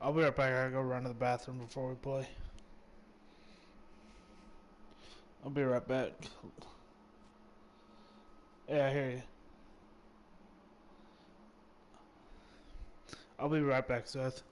I'll be right back. I gotta go run to the bathroom before we play. I'll be right back. Yeah, I hear you. I'll be right back, Seth.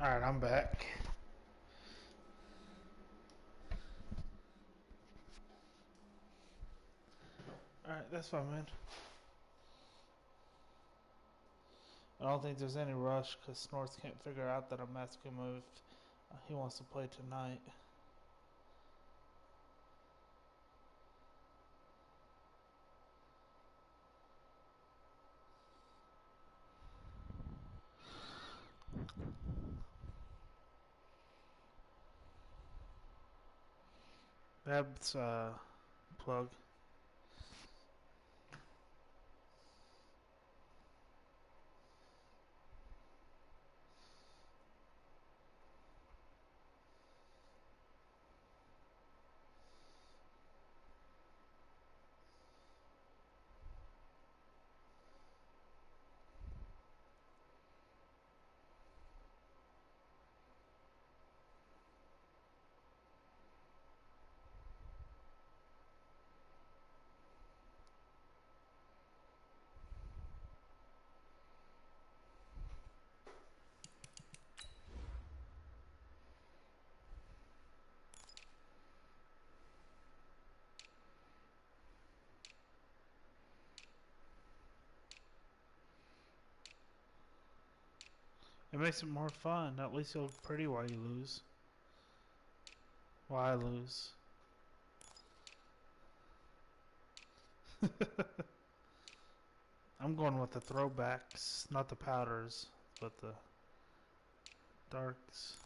Alright, I'm back. Alright, that's fine, man. I don't think there's any rush because Snorts can't figure out that I'm asking him if he wants to play tonight. That's plug. It makes it more fun. At least you look pretty while you lose. While I lose. I'm going with the throwbacks, not the powders, but the darks.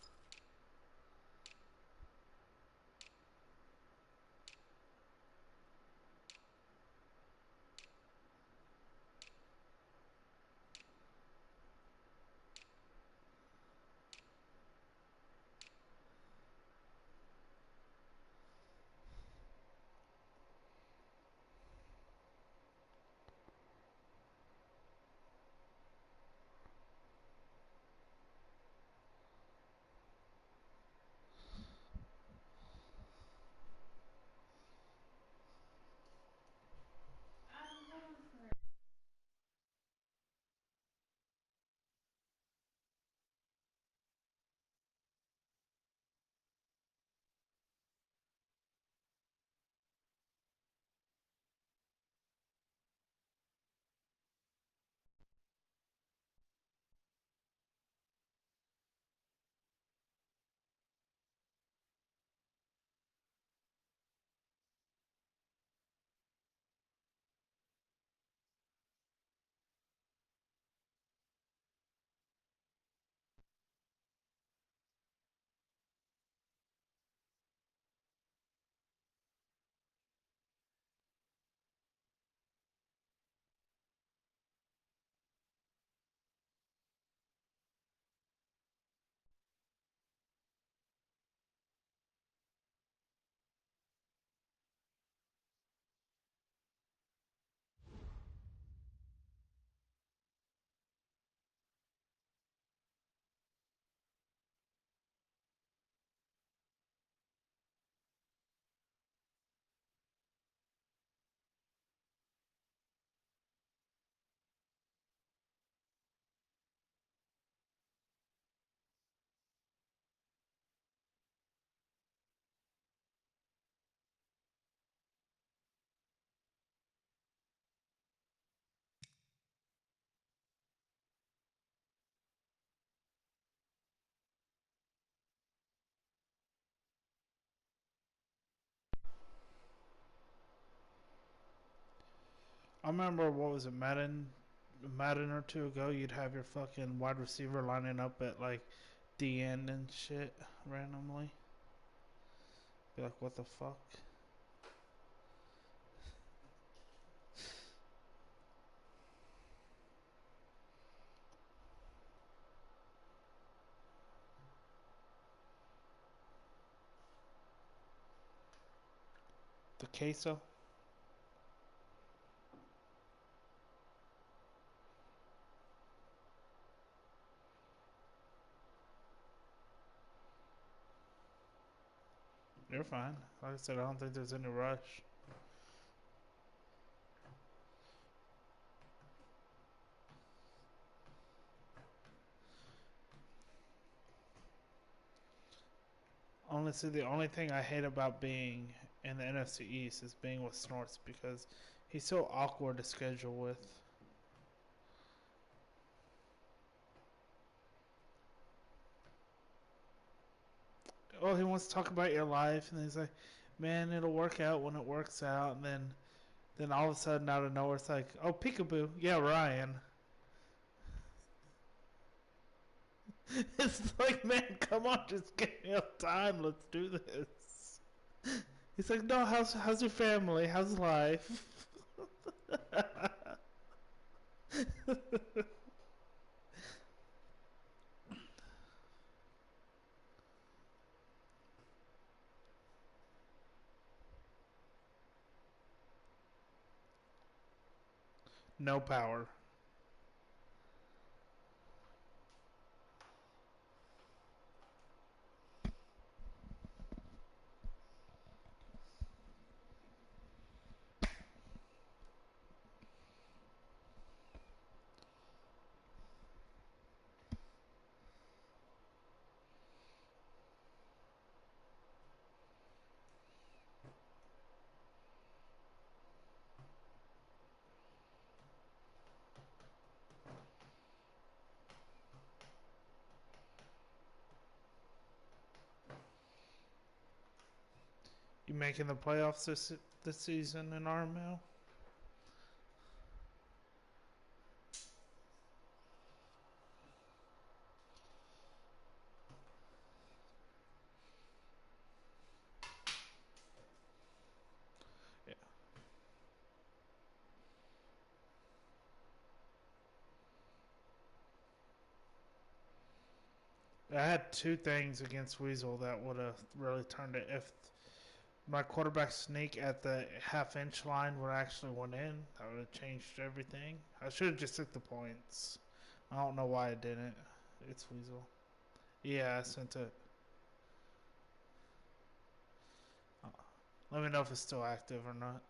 I remember what was it, Madden or two ago. You'd have your fucking wide receiver lining up at like the end and shit randomly. Be like, what the fuck? The queso. You're fine. Like I said, I don't think there's any rush. Honestly, the only thing I hate about being in the NFC East is being with Snorts because he's so awkward to schedule with. Oh, he wants to talk about your life, and he's like, "Man, it'll work out when it works out." And then all of a sudden, out of nowhere, it's like, "Oh, peekaboo, yeah, Ryan." It's like, man, come on, just give me a time. Let's do this. He's like, "No, how's your family? How's life?" No power. You making the playoffs this season in RML? Yeah. I had two things against Weasel that would have really turned it. If my quarterback sneak at the half-inch line would actually went in, that would have changed everything. I should have just took the points. I don't know why I didn't. It's Weasel. Yeah, I sent it. Let me know if it's still active or not.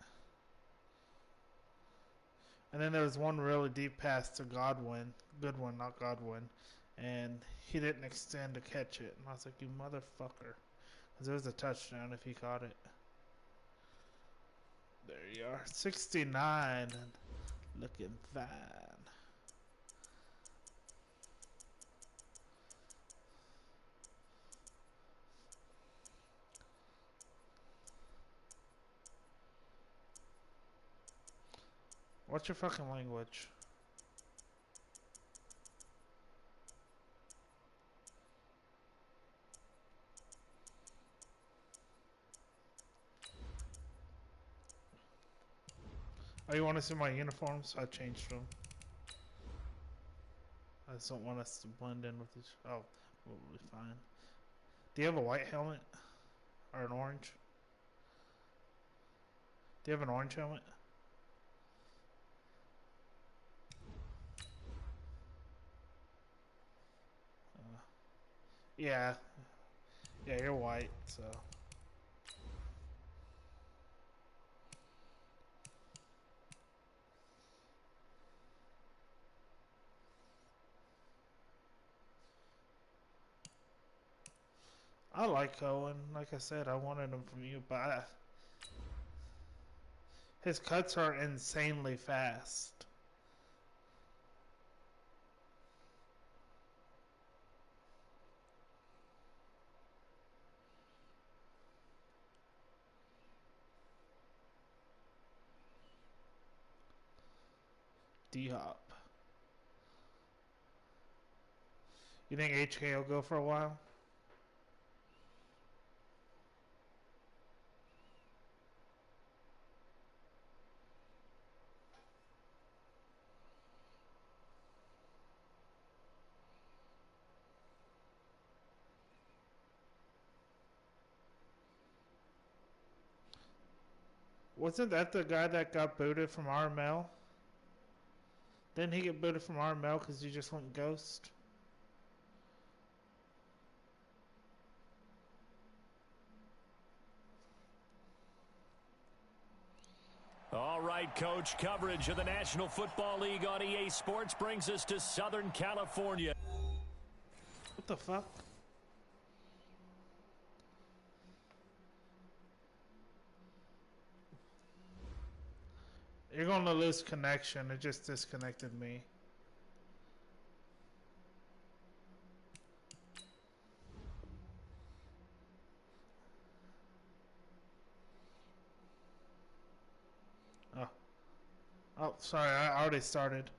And then there was one really deep pass to Godwin. Goodwin, not Godwin. And he didn't extend to catch it. And I was like, you motherfucker. Because it was a touchdown if he caught it. There you are. 69 and looking fine. What's your fucking language? Oh, you want to see my uniforms? I changed them. I just don't want us to blend in with each. Oh, we'll be fine. Do you have a white helmet? Or an orange? Do you have an orange helmet? Uh, yeah. Yeah, you're white, so. I like Cohen. Like I said, I wanted him from you, but his cuts are insanely fast. D-Hop. You think HK will go for a while? Wasn't that the guy that got booted from RML? Didn't he get booted from RML because he just went ghost? All right, Coach. Coverage of the National Football League on EA Sports brings us to Southern California. What the fuck? You're going to lose connection. It just disconnected me. Oh. Oh, sorry. I already started.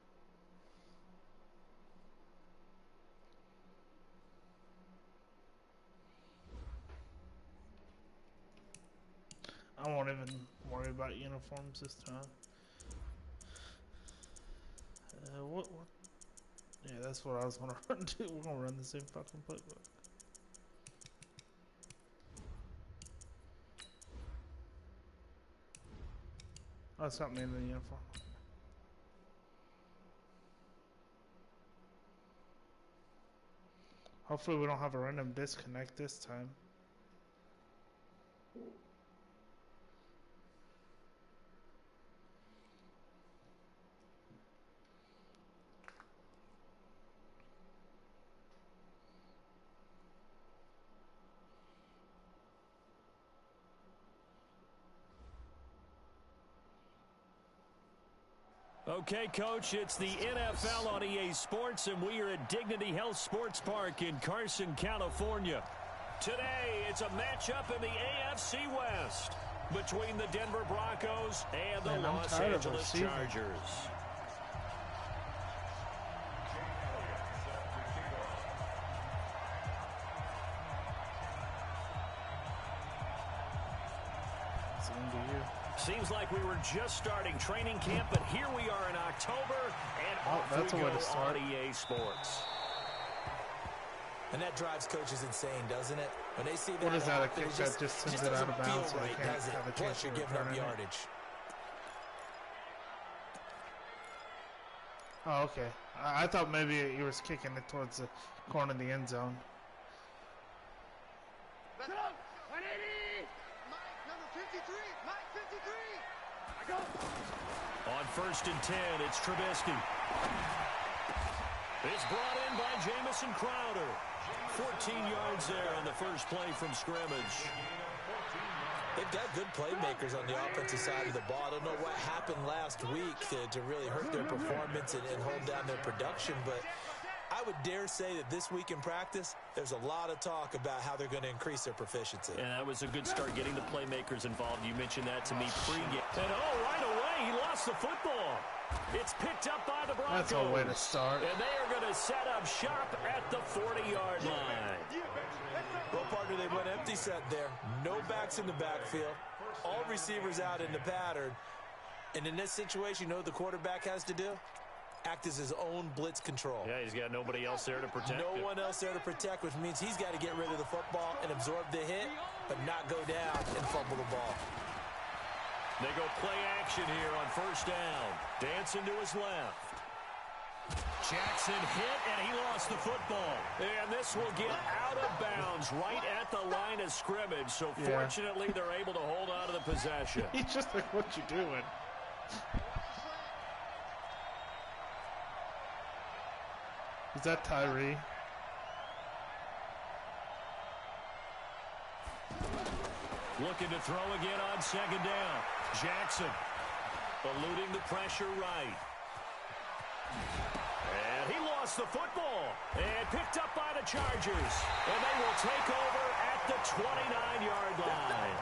I won't even worry about uniforms this time. What? Yeah, that's what I was gonna run to. We're gonna run the same fucking playbook. Oh, it's not me in the uniform. Hopefully we don't have a random disconnect this time. Okay, Coach, it's the NFL on EA Sports, and we are at Dignity Health Sports Park in Carson, California. Today, it's a matchup in the AFC West between the Denver Broncos and the Los Angeles Chargers. Seems like we were just starting training camp, but here we are in October, and off we go on EA Sports. And that drives coaches insane, doesn't it? When they see that, what is that? A kick that just sends it out of bounds, so they can't have a chance to giving up yardage. Oh, okay. I thought maybe he was kicking it towards the corner of the end zone. Let's go! 180! Mike, number 53! Mike, 53! I go! On 1st and 10, it's Trubisky. It's brought in by Jamison Crowder. 14 yards there on the first play from scrimmage. They've got good playmakers on the offensive side of the ball. I don't know what happened last week to really hurt their performance and hold down their production, but I would dare say that this week in practice, there's a lot of talk about how they're going to increase their proficiency. And that was a good start getting the playmakers involved. You mentioned that to me pre-game. And right away, he lost the football. It's picked up by the Broncos. That's a way to start. And they are going to set up shop at the 40-yard line. Well, partner, they went empty set there. No backs in the backfield. All receivers out in the pattern. And in this situation, you know what the quarterback has to do? Act as his own blitz control. Yeah, he's got nobody else there to protect him. No one else there to protect, which means he's got to get rid of the football and absorb the hit, but not go down and fumble the ball. They go play action here on 1st down. Dancing to his left. Jackson hit, and he lost the football. And this will get out of bounds right at the line of scrimmage. So fortunately, they're able to hold on to the possession. He's just like, what you doing? Is that Tyree? Looking to throw again on 2nd down. Jackson eluding the pressure right. And he lost the football. And picked up by the Chargers. And they will take over at the 29-yard line.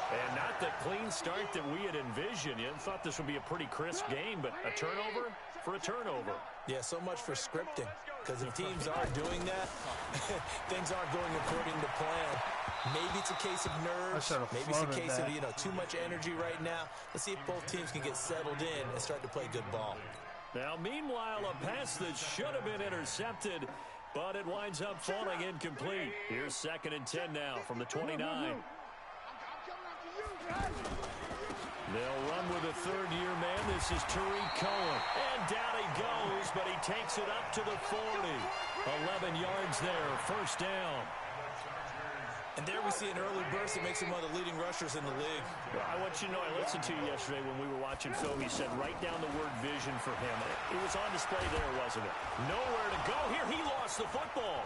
And not the clean didn't start that we had envisioned. You thought this would be a pretty crisp game, but a turnover for a turnover. Yeah, so much for scripting. Because if teams are doing that, things aren't going according to plan. Maybe it's a case of nerves. Maybe it's a case of, too much energy right now. Let's see if both teams can get settled in and start to play good ball. Now, meanwhile, a pass that should have been intercepted, but it winds up falling incomplete. Here's 2nd and 10 now from the 29. They'll run with a third-year man. This is Tariq Cohen. And down he goes, but he takes it up to the 40. 11 yards there, first down. And there we see an early burst that makes him one of the leading rushers in the league. Well, I want you to know, I listened to you yesterday when we were watching film. He said write down the word vision for him. It was on display there, wasn't it? Nowhere to go. Here, he lost the football.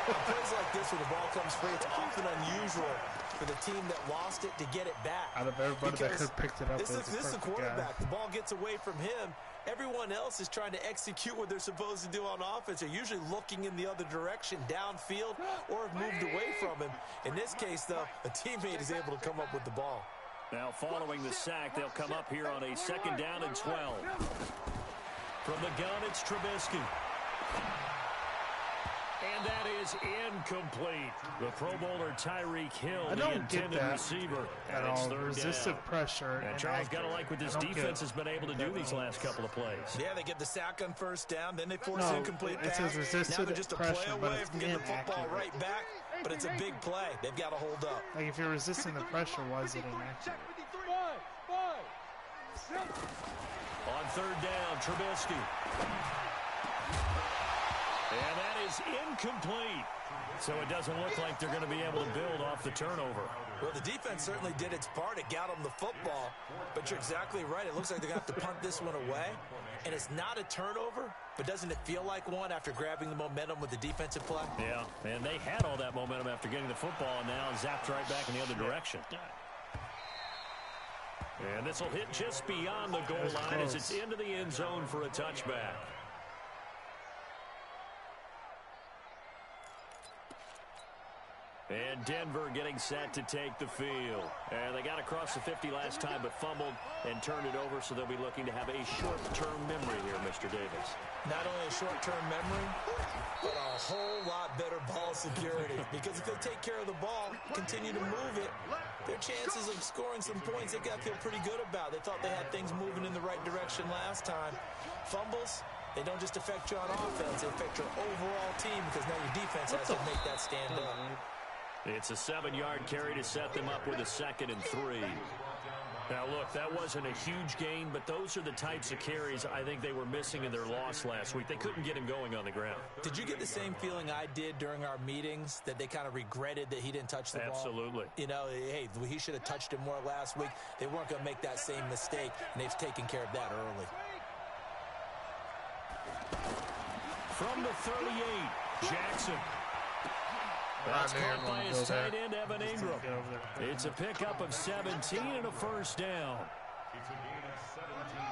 Plays like this when the ball comes free, it's often unusual for the team that lost it to get it back. Out of everybody that could have picked it up, this is the quarterback. Guy. The ball gets away from him. Everyone else is trying to execute what they're supposed to do on offense. They're usually looking in the other direction, downfield, or have moved away from him. In this case, though, a teammate is able to come up with the ball. Now, following the sack, they'll come up here on a 2nd down and 12. From the gun, it's Trubisky. And that is incomplete. The Pro Bowler Tyreek Hill, I don't the intended get that receiver. at all. Resistive pressure. And Charles got to like what this defense has been able to do these last couple of plays. Yeah, they get the sack on first down, then they force incomplete pass. It says resistive now they're just a pressure, play away from getting the football right back, but it's a big play. They've got to hold up. Like, if you're resisting the pressure, why is it inaccurate? On 3rd down, Trubisky. And that is incomplete. So it doesn't look like they're going to be able to build off the turnover. Well, the defense certainly did its part. It got them the football. But you're exactly right. It looks like they're going to have to punt this one away. And it's not a turnover, but doesn't it feel like one after grabbing the momentum with the defensive play? Yeah, and they had all that momentum after getting the football, and now zapped right back in the other direction. And this will hit just beyond the goal line as it's into the end zone for a touchback. And Denver getting set to take the field. And they got across the 50 last time but fumbled and turned it over, so they'll be looking to have a short-term memory here, Mr. Davis. Not only a short-term memory, but a whole lot better ball security. Because if they take care of the ball, continue to move it, their chances of scoring some points, they've got to feel pretty good about. They thought they had things moving in the right direction last time. Fumbles, they don't just affect you on offense, they affect your overall team because now your defense has to make that stand up. It's a 7-yard carry to set them up with a 2nd and 3. Now, look, that wasn't a huge gain, but those are the types of carries I think they were missing in their loss last week. They couldn't get him going on the ground. Did you get the same feeling I did during our meetings, that they kind of regretted that he didn't touch the ball? Absolutely. You know, hey, he should have touched it more last week. They weren't going to make that same mistake, and they've taken care of that early. From the 38, Jackson. That's caught by his tight end, Evan Ingram. It's a pickup of 17 and a first down.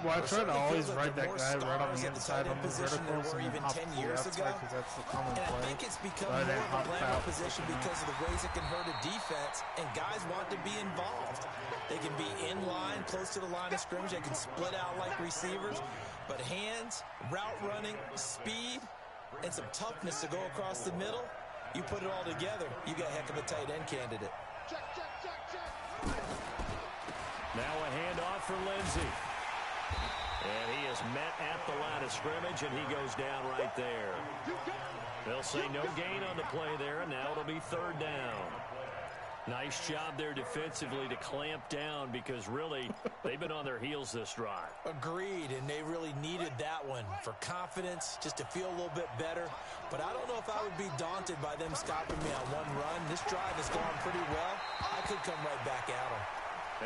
Well, I try to always write that guy right on the inside on the verticals and even 10 years ago. Because that's the common play. I think it's become more of a glamour position because of the ways it can hurt a defense, and guys want to be involved. They can be in line, close to the line of scrimmage. They can split out like receivers. But hands, route running, speed, and some toughness to go across the middle, you put it all together, you got a heck of a tight end candidate. Now a handoff for Lindsey. And he is met at the line of scrimmage, and he goes down right there. They'll say no gain on the play there, and now it'll be 3rd down. Nice job there defensively to clamp down because, really, they've been on their heels this drive. Agreed, and they really needed that one for confidence, just to feel a little bit better. But I don't know if I would be daunted by them stopping me on one run. This drive has gone pretty well. I could come right back at them.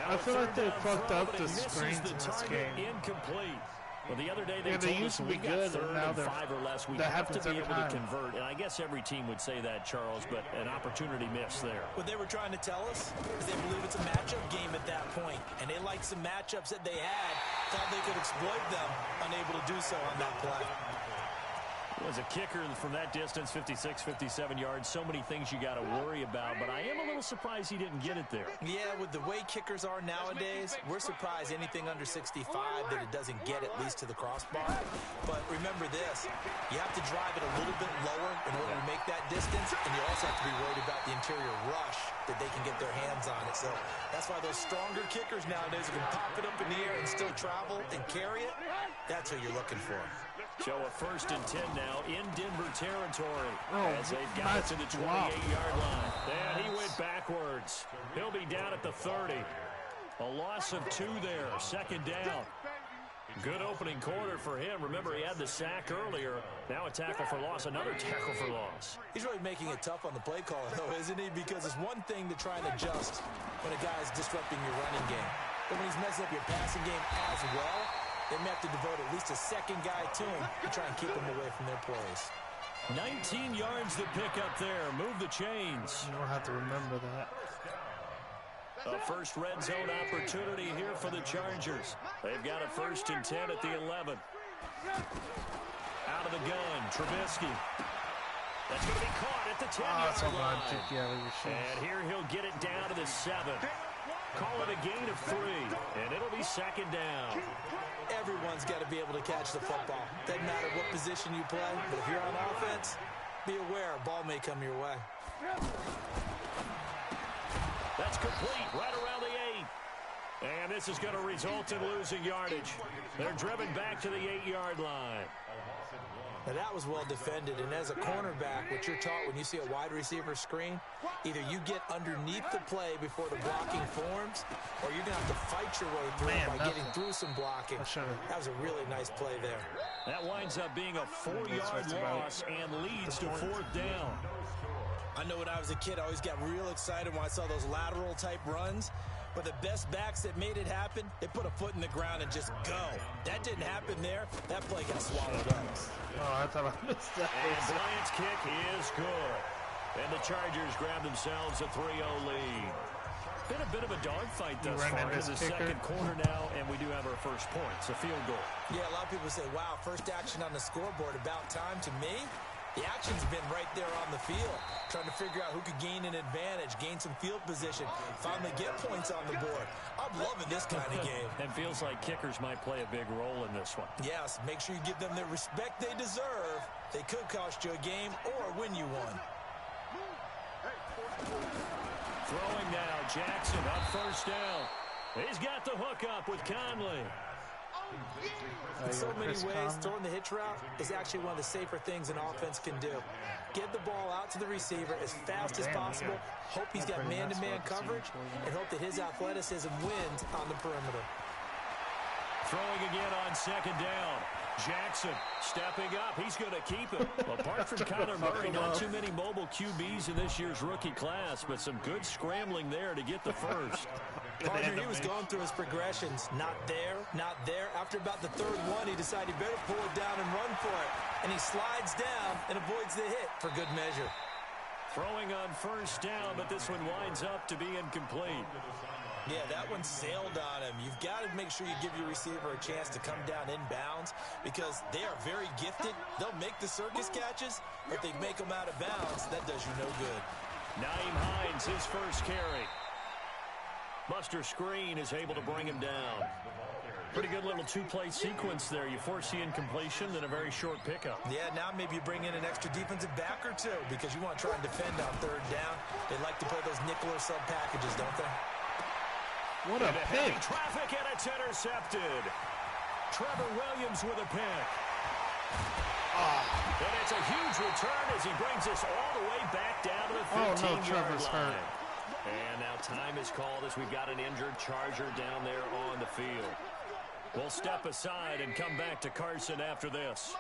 I feel like they fucked up the screens in this game. Incomplete. Well, the other day they they told used us to be we good, got 3rd and now and 5 or less. We have to be able to convert, and I guess every team would say that, Charles, but an opportunity missed there. What they were trying to tell us is they believe it's a matchup game at that point, and they liked some matchups that they had, thought they could exploit them, unable to do so on that play. As a kicker from that distance, 56, 57 yards, so many things you got to worry about, but I am a little surprised he didn't get it there. Yeah, with the way kickers are nowadays, we're surprised anything under 65 that it doesn't get at least to the crossbar. But remember this, you have to drive it a little bit lower in order to make that distance, and you also have to be worried about the interior rush that they can get their hands on it. So that's why those stronger kickers nowadays who can pop it up in the air and still travel and carry it, that's what you're looking for. So a 1st and 10 now in Denver territory as they've got nice it to the 28-yard line. And he went backwards. He'll be down at the 30. A loss of 2 there. 2nd down. Good opening quarter for him. Remember, he had the sack earlier. Now a tackle for loss, another tackle for loss. He's really making it tough on the play caller, though, isn't he? Because it's one thing to try and adjust when a guy is disrupting your running game. But when he's messing up your passing game as well, they may have to devote at least a second guy to him to try and keep him away from their plays. 19 yards to pick up there. Move the chains. You don't have to remember that. A first red zone opportunity here for the Chargers. They've got a 1st and 10 at the 11. Out of the gun, Trubisky. That's going to be caught at the 10-yard line. And here he'll get it down to the 7. Call it a gain of 3, and it'll be 2nd down. Everyone's got to be able to catch the football. Doesn't matter what position you play, but if you're on offense, be aware a ball may come your way. That's complete right around the 8. And this is going to result in losing yardage. They're driven back to the 8-yard line. Now, that was well defended, and as a cornerback, what you're taught when you see a wide receiver screen, either you get underneath the play before the blocking forms, or you're going to have to fight your way through by getting through some blocking. That was a really nice play there. That winds up being a 4-yard loss and leads to 4th down. I know when I was a kid, I always got real excited when I saw those lateral-type runs. But the best backs that made it happen, they put a foot in the ground and just go. That didn't happen there. That play got swallowed up. Oh, I thought I missed that. And Bryant's kick is good. And the Chargers grab themselves a 3-0 lead. Been a bit of a dogfight thus far in the second quarter now, and we do have our first point. It's a field goal. Yeah, a lot of people say, wow, first action on the scoreboard, about time. To me, the action's been right there on the field, trying to figure out who could gain an advantage, gain some field position, finally get points on the board. I'm loving this kind of game. And feels like kickers might play a big role in this one. Yes, make sure you give them the respect they deserve. They could cost you a game or win you one. Throwing now, Jackson up 1st down. He's got the hook up with Conley. In so many ways, throwing the hitch route is actually one of the safer things an offense can do. Get the ball out to the receiver as fast as possible, hope he's got man-to-man coverage, and hope that his athleticism wins on the perimeter. Throwing again on 2nd down. Jackson stepping up. He's going to keep it. Apart from Kyler Murray, not too many mobile QBs in this year's rookie class, but some good scrambling there to get the first. Partner, he was going through his progressions. Not there, not there. After about the 3rd one, he decided he better pull it down and run for it. And he slides down and avoids the hit for good measure. Throwing on 1st down, but this one winds up to be incomplete. Yeah, that one sailed on him. You've got to make sure you give your receiver a chance to come down inbounds because they are very gifted. They'll make the circus catches, but if they make them out of bounds, that does you no good. Nyheim Hines, his first carry. Buster Screen is able to bring him down. Pretty good little 2-play sequence there. You force the incompletion, then a very short pickup. Yeah, now maybe you bring in an extra defensive back or two because you want to try and defend on 3rd down. They like to play those nickel or sub packages, don't they? What a pick. Traffic, and it's intercepted. Trevor Williams with a pick. And it's a huge return as he brings us all the way back down to the 15-yard line. And now time is called as we've got an injured Charger down there on the field. We'll step aside and come back to Carson after this.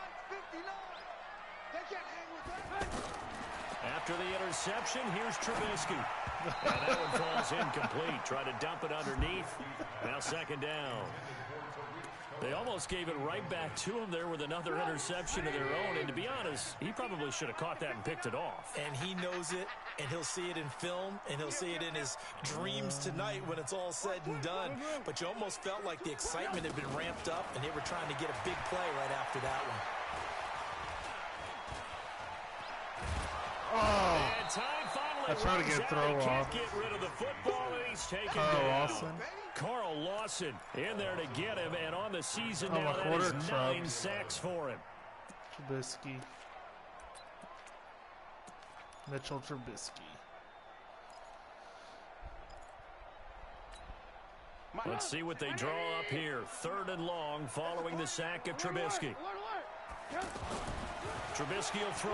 After the interception, here's Trubisky. And that one falls incomplete. Try to dump it underneath. Now 2nd down. They almost gave it right back to him there with another interception of their own. And to be honest, he probably should have caught that and picked it off. And he knows it, and he'll see it in film, and he'll see it in his dreams tonight when it's all said and done. But you almost felt like the excitement had been ramped up, and they were trying to get a big play right after that one. Oh, And time finally I tried to runs get a out. throw He off. can't get rid of the football, and he's taken Carl down. Lawson. Carl Lawson in there to get him, and on the season Oh, now, my that quarter is 9 trubbed. sacks for him. Trubisky. Mitchell Trubisky. Let's see what they draw up here. 3rd and long following the sack of Trubisky. Trubisky will throw.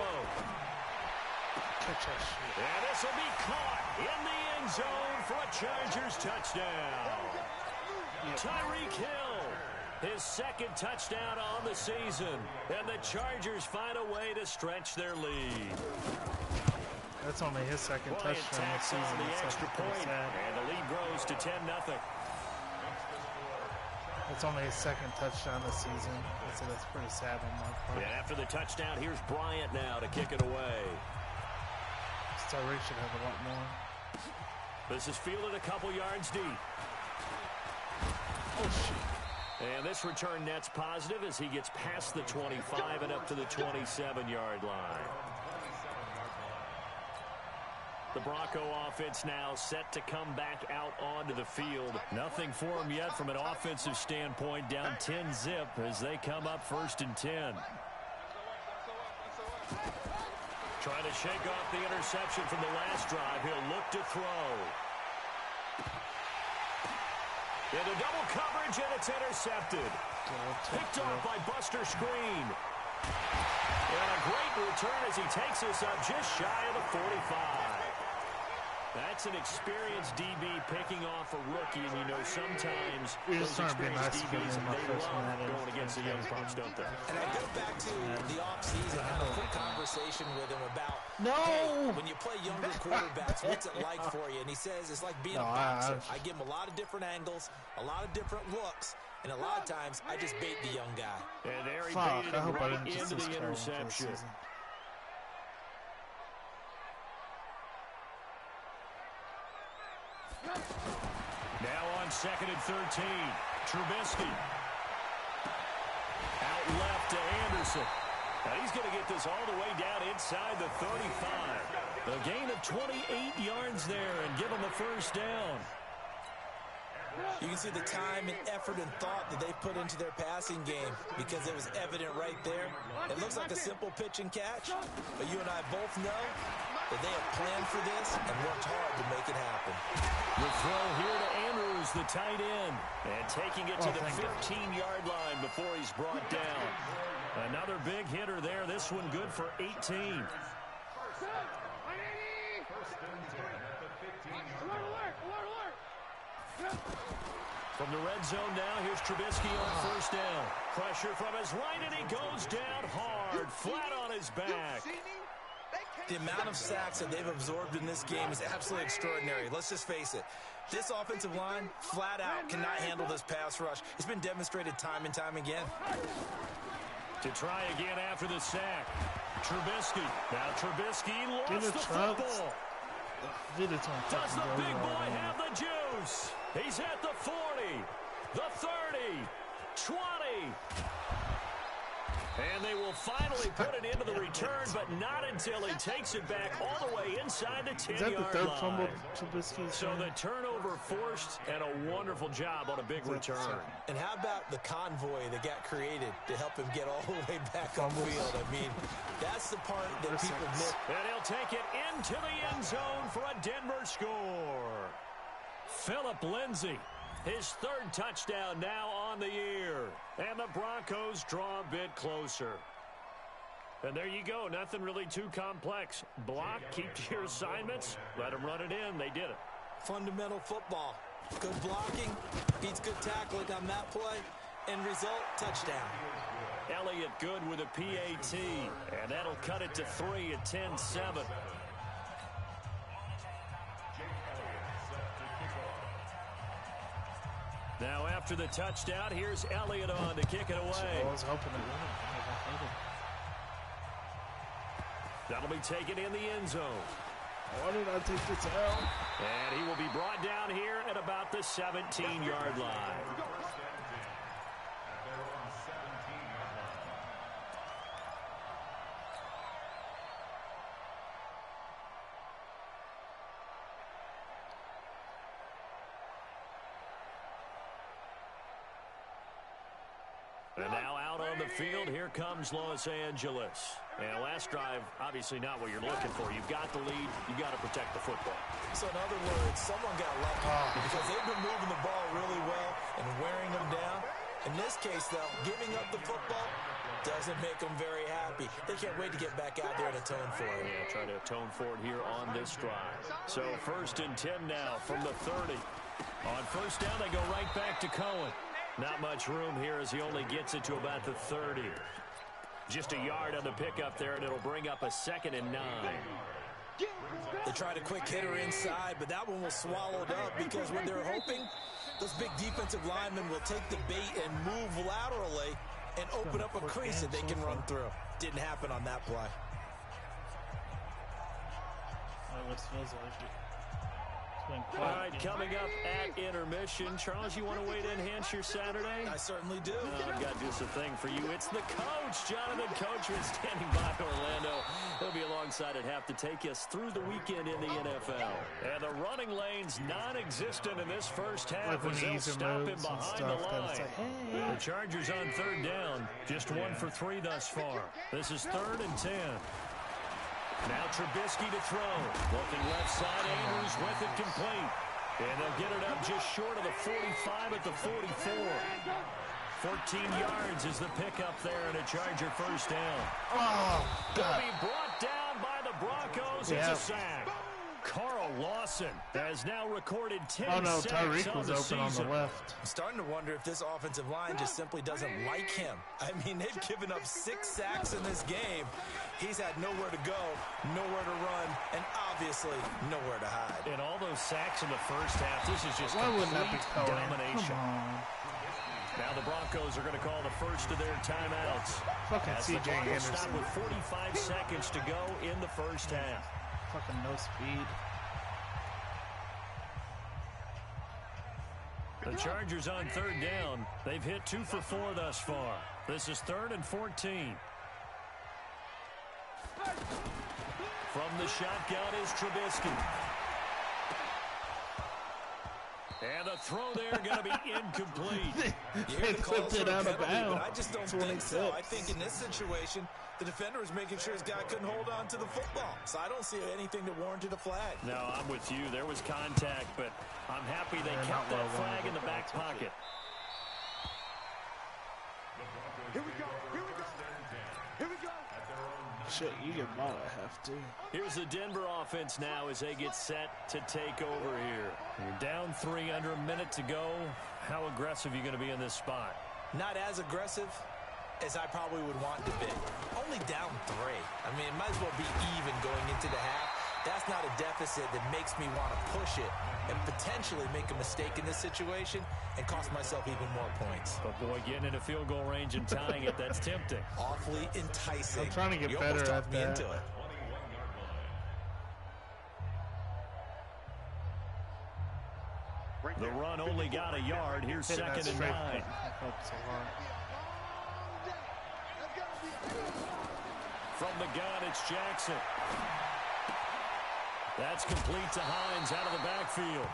Catch that shit. And this will be caught in the end zone for a Chargers touchdown. Tyreek Hill, his 2nd touchdown on the season. And the Chargers find a way to stretch their lead. That's only his 2nd Bryant touchdown this tacks on season. the That's extra pretty point, sad. and the lead grows to 10-0. That's only his 2nd touchdown this season. That's pretty sad on my part. And after the touchdown, here's Bryant now to kick it away. Tyreek should have a lot more. This is fielded a couple yards deep. Oh, shit. And this return net's positive as he gets past the 25 and up to the 27-yard line. The Bronco offense now set to come back out onto the field. Nothing for them yet from an offensive standpoint, down 10-zip as they come up 1st and 10. Trying to shake off the interception from the last drive. He'll look to throw. Into double coverage, and it's intercepted. Picked off by Buster Screen. And a great return as he takes us up just shy of the 45. That's an experienced DB picking off a rookie, and you know sometimes You're those just trying to be experienced nice for DBs, him, my they first love man going against the young pups, don't they? And I go back to the offseason, had a quick conversation with him about, No! hey, when you play younger quarterbacks, what's it like for you? And he says it's like being a boxer. I give him a lot of different angles, a lot of different looks, and a lot of times I just bait the young guy. And there he Fuck, baited I him hope I right didn't just into the destroy him for the interception. season. Now on 2nd and 13, Trubisky. Out left to Anderson. Now he's going to get this all the way down inside the 35. A gain of 28 yards there and give him a 1st down. You can see the time and effort and thought that they put into their passing game because it was evident right there. It looks like a simple pitch and catch, but you and I both know that they have planned for this and worked hard to make it happen. The throw here to Andrews, the tight end, and taking it to the 15-yard line before he's brought down. Another big hitter there. This one good for 18. From the red zone now, here's Trubisky on 1st down. Pressure from his right, and he goes down hard, flat on his back. The amount of sacks that they've absorbed in this game is absolutely extraordinary. Let's just face it. This offensive line, flat out, cannot handle this pass rush. It's been demonstrated time and time again. To try again after the sack. Trubisky. Now Trubisky lost the Trump. football. Does the big boy have the juice? He's at the 40, the 30, 20. And they will finally put it into the return, but not until he takes it back all the way inside the 10-yard line. Is that the 3rd fumble Trubisky's So the turnover forced, and a wonderful job on a big return. And how about the convoy that got created to help him get all the way back upfield? I mean, that's the part that people miss. And he'll take it into the end zone for a Denver score. Phillip Lindsay, his 3rd touchdown now on the year. And the Broncos draw a bit closer. And there you go. Nothing really too complex. Block, keep to your assignments, let them run it in. They did it. Fundamental football. Good blocking, beats good tackling on that play. End result, touchdown. Elliott good with a PAT. And that'll cut it to 3 at 10-7. Now after the touchdown, here's Elliott on to kick it away. I was hoping it wouldn't. That'll be taken in the end zone. Why did I take this out? And he will be brought down here at about the 17-yard line. And now out on the field, here comes Los Angeles. And last drive, obviously not what you're looking for. You've got the lead. You've got to protect the football. So in other words, someone got lucky because they've been moving the ball really well and wearing them down. In this case, though, giving up the football doesn't make them very happy. They can't wait to get back out there and atone for it. Yeah, try to atone for it here on this drive. So 1st and 10 now from the 30. On first down, they go right back to Cohen. Not much room here as he only gets it to about the 30. Just a yard on the pickup there, and it'll bring up a 2nd and 9. They tried a quick hitter inside, but that one was swallowed up because when they're hoping those big defensive linemen will take the bait and move laterally and open up a crease that they can run through. Didn't happen on that play. Almost feels like it. All right, coming up at intermission. Charles, you want to wait to enhance your Saturday? I certainly do. I've got just a thing for you. It's the coach, Jonathan Coachman, standing by Orlando. He'll be alongside at half to take us through the weekend in the NFL. And the running lane's non-existent in this first half as they'll stop him behind the line. The Chargers on 3rd down, just 1 for 3 thus far. This is 3rd and 10. Now Trubisky to throw. Looking left side, Andrews with it complete. And they'll get it up just short of the 45 at the 44. 14 yards is the pickup there and a Charger first down. Oh, They'll be brought down by the Broncos. It's a sack. Carl Lawson has now recorded 10 sacks Tyreek on was the open season. on the left. I'm starting to wonder if this offensive line just simply doesn't like him. I mean, they've given up 6 sacks in this game. He's had nowhere to go, nowhere to run, and obviously nowhere to hide. And all those sacks in the first half, this is just Why wouldn't that be complete Cohen? domination. Come on. Now the Broncos are going to call the first of their timeouts. Fucking As the C.J. clock will stop Anderson. with 45 seconds to go in the first half. Fucking no speed. The Chargers on 3rd down. They've hit 2 for 4 thus far. This is 3rd and 14. From the shotgun is Trubisky. And the throw there going to be incomplete. They flipped it out of bounds. But I just don't think so. I think in this situation, the defender was making sure his guy couldn't hold on to the football. So I don't see anything that warranted a flag. No, I'm with you. There was contact, but I'm happy they kept that flag in the back pocket. Here we go. Here we go. Here we go. Shit, you get ball at half, too. Here's the Denver offense now as they get set to take over here. You're down 3, under a minute to go. How aggressive are you going to be in this spot? Not as aggressive as I probably would want to be. Only down 3. I mean, it might as well be even going into the half. That's not a deficit that makes me want to push it and potentially make a mistake in this situation and cost myself even more points. But, boy, getting into field goal range and tying it, that's tempting. Awfully enticing. I'm trying to get You better almost at talked me that. into it. The run only got a yard. Here's Hitting that 2nd and straight 9. helps a lot. From the gun, it's Jackson. That's complete to Hines out of the backfield.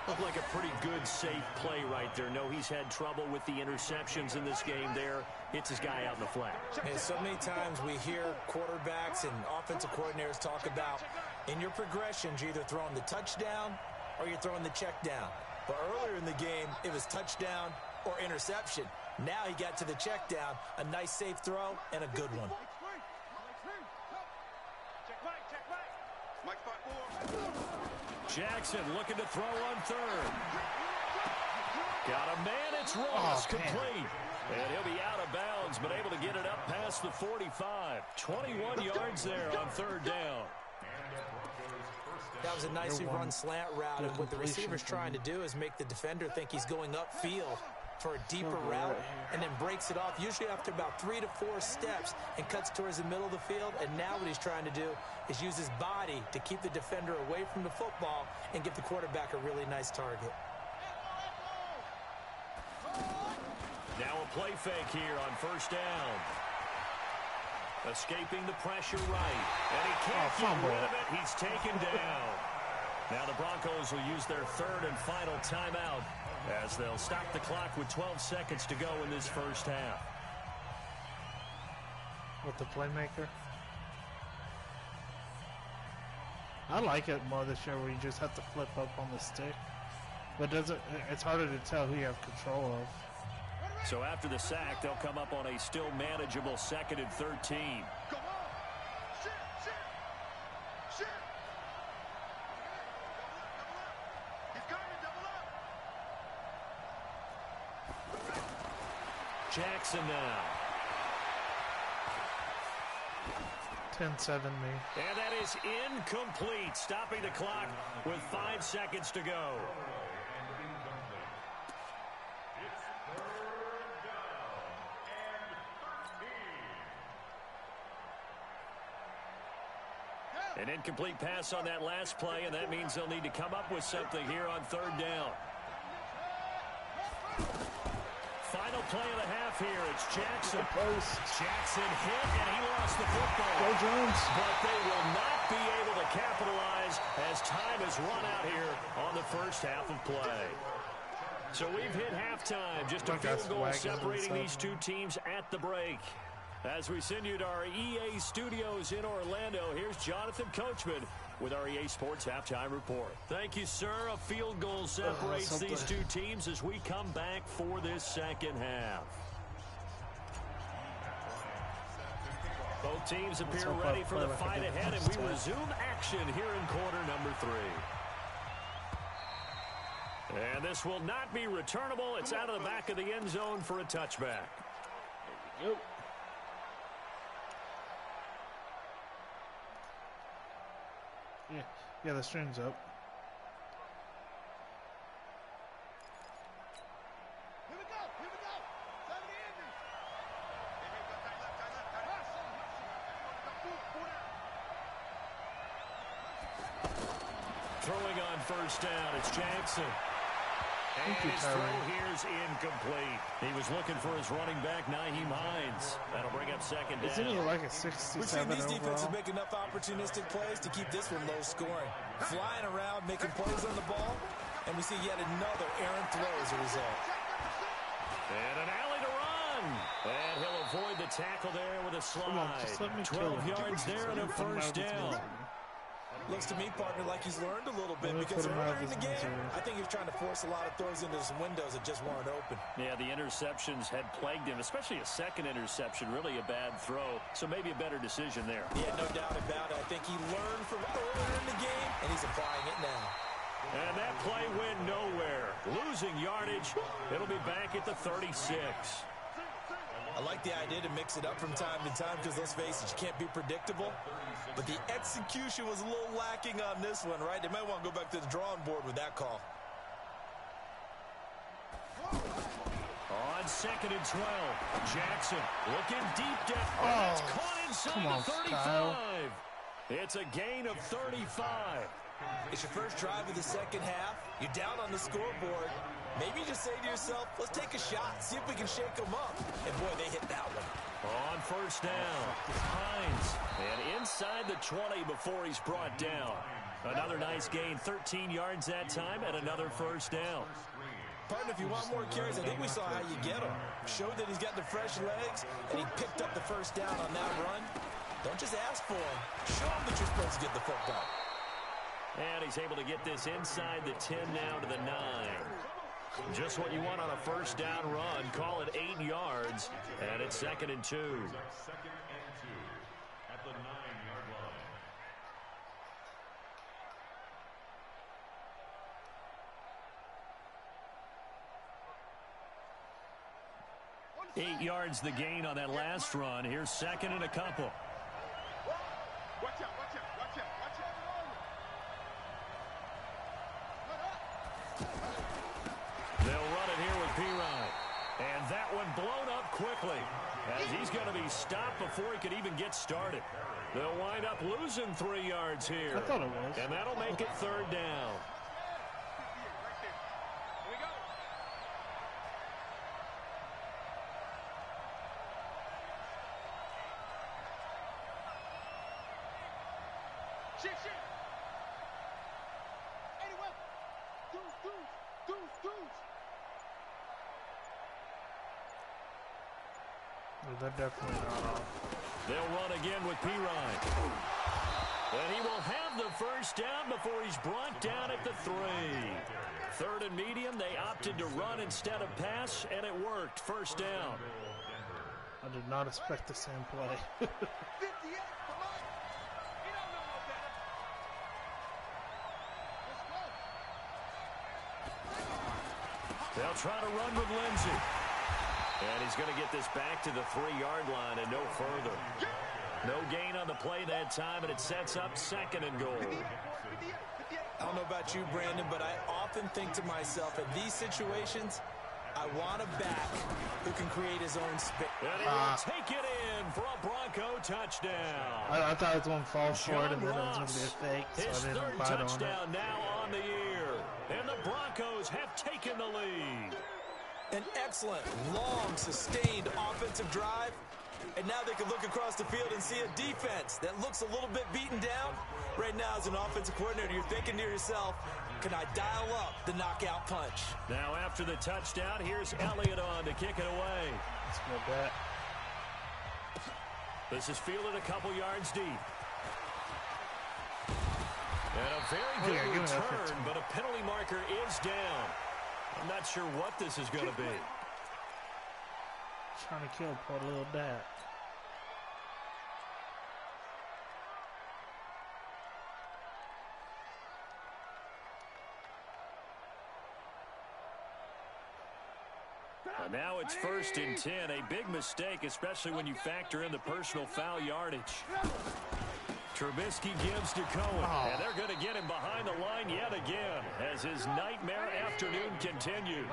Looked like a pretty good, safe play right there. No, he's had trouble with the interceptions in this game there. Hits his guy out in the flat. And so many times we hear quarterbacks and offensive coordinators talk about in your progressions, you're either throwing the touchdown or you're throwing the check down. But earlier in the game, it was touchdown or interception. Now he got to the check down, a nice safe throw, and a good one. Jackson looking to throw on 3rd. Got a man, it's Ross, complete. And he'll be out of bounds, but able to get it up past the 45. 21 yards there on 3rd down. That was a nicely run slant route, and what the receiver's trying to do is make the defender think he's going upfield for a deeper route, and then breaks it off, usually after about 3 to 4 steps, and cuts towards the middle of the field. And now what he's trying to do is use his body to keep the defender away from the football and give the quarterback a really nice target. Now a play fake here on 1st down. Escaping the pressure right. And he can't get rid of it. He's taken down. Now the Broncos will use their third and final timeout as they'll stop the clock with 12 seconds to go in this first half. With the playmaker. I like it more this year where you just have to flip up on the stick. But it's harder to tell who you have control of. So after the sack, they'll come up on a still manageable 2nd and 13. Come on. Shit. Shit. Double up. He's coming, double up. Jackson now. 10-7 me. And that is incomplete, stopping the clock with 5 seconds to go. An incomplete pass on that last play, and that means they'll need to come up with something here on 3rd down. Final play of the half here. It's Jackson. Jackson hit, and he lost the football. Go Jones. But they will not be able to capitalize as time has run out here on the first half of play. So we've hit halftime. Just a field goal separating these two teams at the break. As we send you to our EA studios in Orlando, here's Jonathan Coachman with our EA Sports Halftime Report. Thank you, sir. A field goal separates these two teams as we come back for this second half. Both teams appear ready for the fight ahead, and we resume action here in quarter number 3. And this will not be returnable. It's out of the back of the end zone for a touchback. There you go. Yeah, the string's up. Here we go. Time to end this. Throwing on first down, it's Jackson. And his throw here's incomplete. He was looking for his running back, Nyheim Hines. That'll bring up second down. Isn't he like a 67 We've seen these defenses overall? make enough opportunistic plays to keep this one low scoring. Flying around, making plays on the ball, and we see yet another errant throw as a result. And an alley to run. And he'll avoid the tackle there with a Come on, just let slide. me kill 12 him. yards there and a first down. Looks to me, partner, like he's learned a little bit Let me because put him out earlier of in the his game, misery. I think he was trying to force a lot of throws into some windows that just weren't open. Yeah, the interceptions had plagued him, especially a second interception, really a bad throw. So maybe a better decision there. Yeah, no doubt about it. I think he learned from earlier in the game, and he's applying it now. And that play went nowhere. Losing yardage. It'll be back at the 36. I like the idea to mix it up from time to time because, let's face it, you can't be predictable. But the execution was a little lacking on this one, right? They might want to go back to the drawing board with that call. On 2nd and 12, Jackson looking deep down. Oh, It's caught inside come on, the 35. Kyle. It's a gain of 35. It's your first drive of the second half. You're down on the scoreboard. Maybe you just say to yourself, let's take a shot, see if we can shake them up. And, boy, they hit that one. On first down, Hines. And inside the 20 before he's brought down. Another nice gain, 13 yards that time, and another first down. Partner, if you want more carries, I think we saw how you get them. Showed that he's got the fresh legs, and he picked up the first down on that run. Don't just ask for him. Show him that you're supposed to get the football. And he's able to get this inside the 10 now to the 9. Just what you want on a first down run. Call it 8 yards, and it's 2nd and 2. At the 9-yard line. 8 yards the gain on that last run. Here's 2nd and a couple. Watch out. They'll run it here with Pirine. And that one blown up quickly as he's going to be stopped before he could even get started. They'll wind up losing 3 yards here. I thought it was. And that'll make it 3rd down. Shit. They're definitely not off. They'll run again with Pirine. And he will have the first down before he's brought down at the 3. 3rd and medium, they opted to run instead of pass, and it worked. First down. I did not expect the same play. 58, come on. You don't know no better. Let's go. They'll try to run with Lindsey. And he's going to get this back to the 3-yard line and no further. No gain on the play that time, and it sets up 2nd and goal. I don't know about you, Brandon, but I often think to myself, in these situations, I want a back who can create his own space. And he will take it in for a Bronco touchdown. I thought it was going to fall short and then it was going to be a fake, so his I didn't 3rd bite on it. touchdown now on the year. And the Broncos have taken the lead. An excellent, long, sustained offensive drive. And now they can look across the field and see a defense that looks a little bit beaten down. Right now, as an offensive coordinator, you're thinking to yourself, can I dial up the knockout punch? Now after the touchdown, here's Elliott on to kick it away. Let's go back. This is fielded a couple yards deep. And a very good return, but a penalty marker is down. I'm not sure what this is going to be. Trying to kill poor little dad. Now it's 1st and 10. A big mistake, especially when you factor in the personal foul yardage. Trubisky gives to Cohen, and they're going to get him behind the line yet again as his nightmare afternoon continues.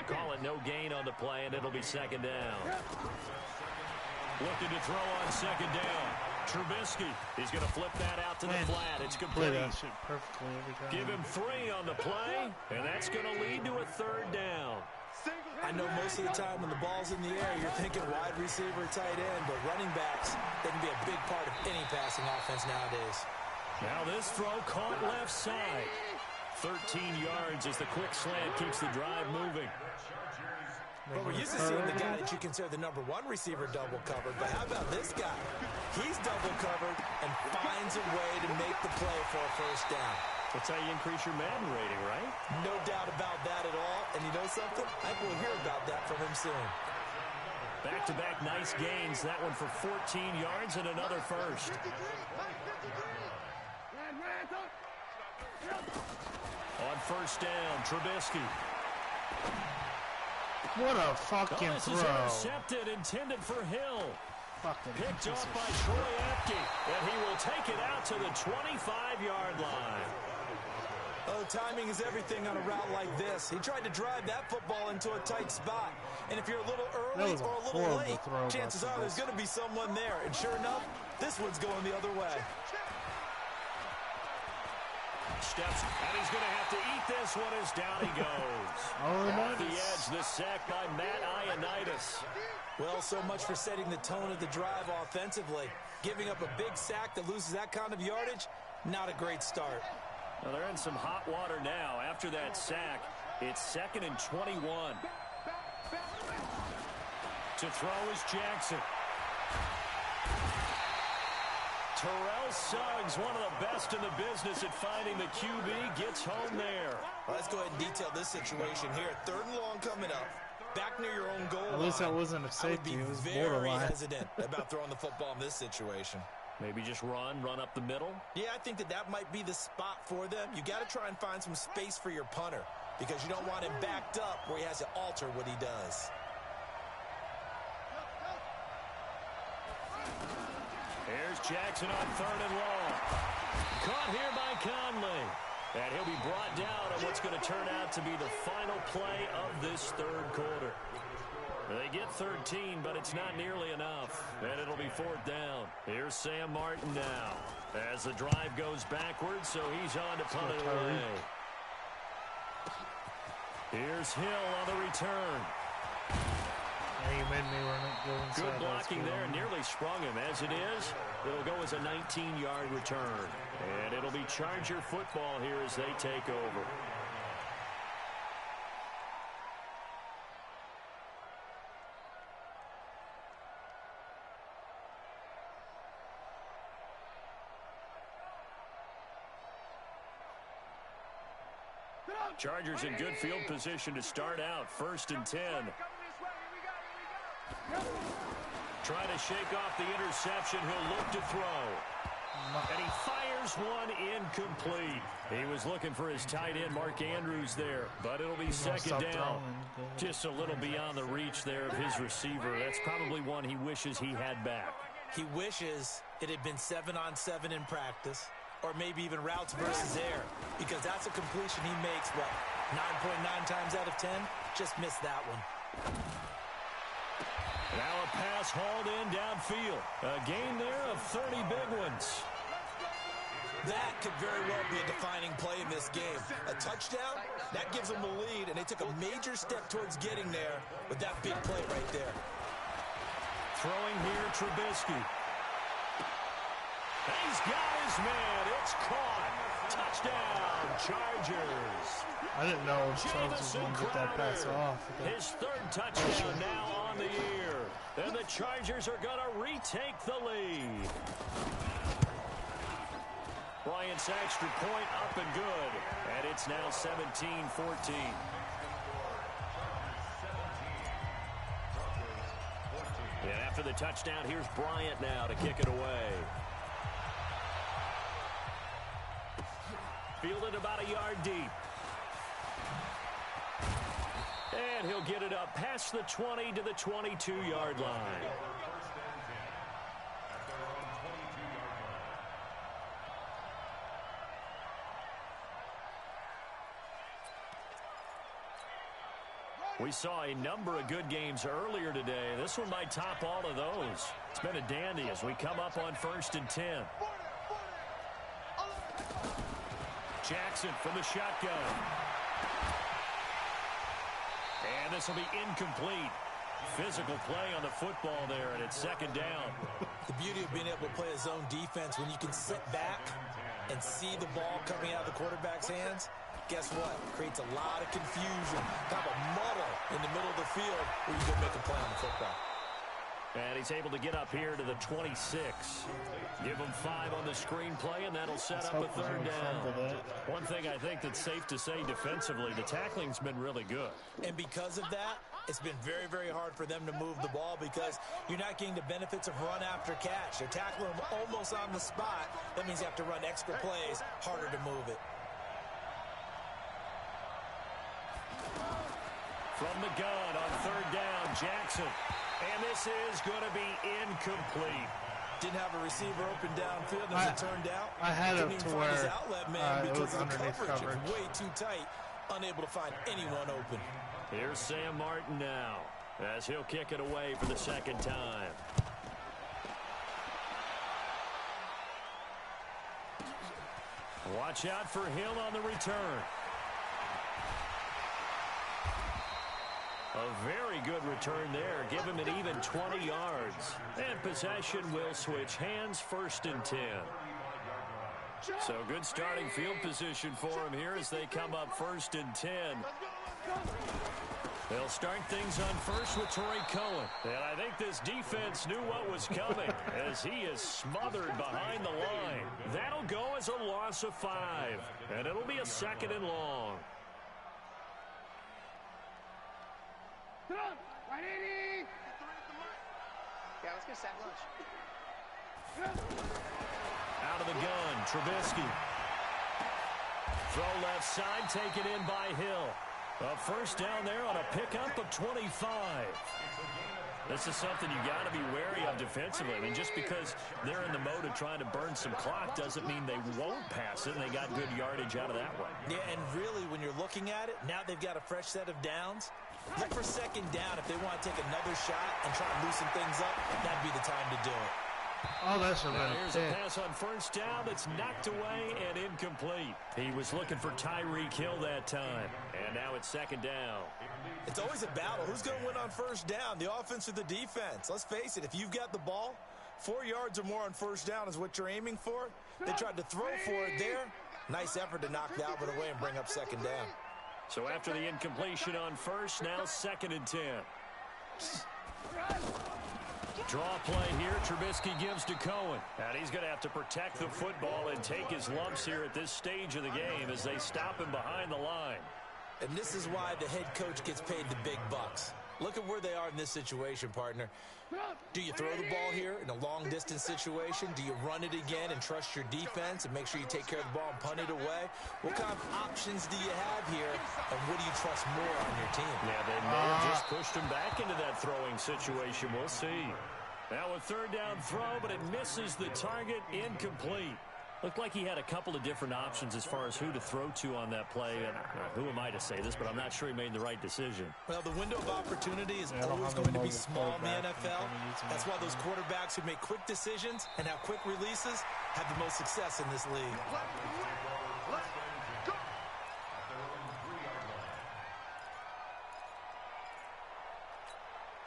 Call it no gain on the play, and it'll be 2nd down. Looking to throw on 2nd down. Trubisky, he's going to flip that out to the flat. It's complete. Play that shit perfectly every time. Give him 3 on the play, and that's going to lead to a 3rd down. I know most of the time when the ball's in the air, you're thinking wide receiver, tight end, but running backs, they can be a big part of any passing offense nowadays. Now this throw caught left side. 13 yards as the quick slant keeps the drive moving. But we're used to seeing the guy that you consider the #1 receiver double covered, but how about this guy? He's double covered and finds a way to make the play for a first down. That's how you increase your Madden rating, right? No doubt about that at all. And you know something? I think we'll hear about that from him soon. Back-to-back nice gains. That one for 14 yards and another first. On 1st down, Trubisky. What a fucking This throw. is intercepted, intended for Hill. Fucking Picked off by Troy Apke, and he will take it out to the 25-yard line. Oh, timing is everything on a route like this. He tried to drive that football into a tight spot. And if you're a little early or a little late, chances are there's going to be someone there. And sure enough, this one's going the other way. Steps, and he's going to have to eat this one as down he goes. Off the edge, the sack by Matt Ioannidis. Well, so much for setting the tone of the drive offensively. Giving up a big sack that loses that kind of yardage, not a great start. Well, they're in some hot water now. After that sack, it's 2nd and 21. To throw is Jackson. Terrell Suggs, one of the best in the business at finding the QB, gets home there. Well, let's go ahead and detail this situation here. 3rd and long coming up. Back near your own goal line. At least that wasn't a safety. It was very borderline. hesitant about throwing the football in this situation. Maybe just run up the middle? Yeah, I think that might be the spot for them. You got to try and find some space for your punter because you don't want him backed up where he has to alter what he does. Here's Jackson on 3rd and long. Caught here by Conley. And he'll be brought down on what's going to turn out to be the final play of this 3rd quarter. They get 13, but it's not nearly enough. And it'll be 4th down. Here's Sam Martin now. As the drive goes backwards, so he's on to punt it away. Here's Hill on the return. Yeah, you made me run it. Go inside. Good blocking there. Nearly sprung him. As it is, it'll go as a 19-yard return. And it'll be Charger football here as they take over. Chargers in good field position to start out. 1st and 10. Trying to shake off the interception. He'll look to throw. And he fires one incomplete. He was looking for his tight end, Mark Andrews, there. But it'll be 2nd down. Just a little beyond the reach there of his receiver. That's probably one he wishes he had back. He wishes it had been 7-on-7 in practice, or maybe even routes versus air, because that's a completion he makes, what, 9.9 times out of 10? Just missed that one. Now a pass hauled in downfield. A gain there of 30 big ones. That could very well be a defining play in this game. A touchdown, that gives them the lead, and they took a major step towards getting there with that big play right there. Throwing here, Trubisky. He's got his man. It's caught. Touchdown, Chargers. I didn't know Charles was going to get that pass off. His 3rd touchdown now on the year. And the Chargers are going to retake the lead. Bryant's extra point up and good. And it's now 17-14. And after the touchdown, here's Bryant now to kick it away. Fielded about a yard deep. And he'll get it up past the 20 to the 22-yard line. We saw a number of good games earlier today. This one might top all of those. It's been a dandy as we come up on 1st and 10. Jackson from the shotgun. And this will be incomplete. Physical play on the football there, and it's 2nd down. The beauty of being able to play a zone defense, when you can sit back and see the ball coming out of the quarterback's hands, guess what? Creates a lot of confusion, kind of a muddle in the middle of the field where you can make a play on the football. And he's able to get up here to the 26. Give him 5 on the screenplay, and that'll set up a 3rd down. One thing I think that's safe to say defensively, the tackling's been really good. And because of that, it's been very, very hard for them to move the ball because you're not getting the benefits of run after catch. They're tackling them almost on the spot. That means you have to run extra plays, harder to move it. From the gun on 3rd down, Jackson. And this is going to be incomplete. Didn't have a receiver open downfield as it turned out. I had him to where his outlet man because of the coverage. It was way too tight, unable to find anyone open. Here's Sam Martin now as he'll kick it away for the 2nd time. Watch out for Hill on the return. A very good return there. Give him an even 20 yards. And possession will switch hands. 1st and 10. So good starting field position for him here as they come up 1st and 10. They'll start things on first with Torrey Cohen. And I think this defense knew what was coming as he is smothered behind the line. That'll go as a loss of 5. And it'll be a 2nd and long. Yeah, let's get sack lunch. Out of the gun, Trubisky. Throw left side, taken in by Hill. A 1st down there on a pickup of 25. This is something you got to be wary of defensively. I mean, just because they're in the mode of trying to burn some clock doesn't mean they won't pass it, and they got good yardage out of that one. Yeah, and really, when you're looking at it, now they've got a fresh set of downs. Look for 2nd down if they want to take another shot and try and loosen things up. That'd be the time to do it. Oh, that's a here's a pass on 1st down that's knocked away and incomplete. He was looking for Tyreek Hill that time. And now it's 2nd down. It's always a battle. Who's going to win on 1st down, the offense or the defense? Let's face it, if you've got the ball, 4 yards or more on 1st down is what you're aiming for. They tried to throw for it there. Nice effort to knock that one away and bring up 2nd down. So after the incompletion on 1st, now 2nd and 10. Draw play here. Trubisky gives to Cohen. And he's going to have to protect the football and take his lumps here at this stage of the game as they stop him behind the line. And this is why the head coach gets paid the big bucks. Look at where they are in this situation, partner. Do you throw the ball here in a long-distance situation? Do you run it again and trust your defense and make sure you take care of the ball and punt it away? What kind of options do you have here, and what do you trust more on your team? Yeah, they may have just pushed him back into that throwing situation. We'll see. Now a third down throw, but it misses the target, incomplete. Looked like he had a couple of different options as far as who to throw to on that play. And who am I to say this, but I'm not sure he made the right decision. Well, the window of opportunity is always going to be small in the NFL. That's why those quarterbacks who make quick decisions and have quick releases have the most success in this league.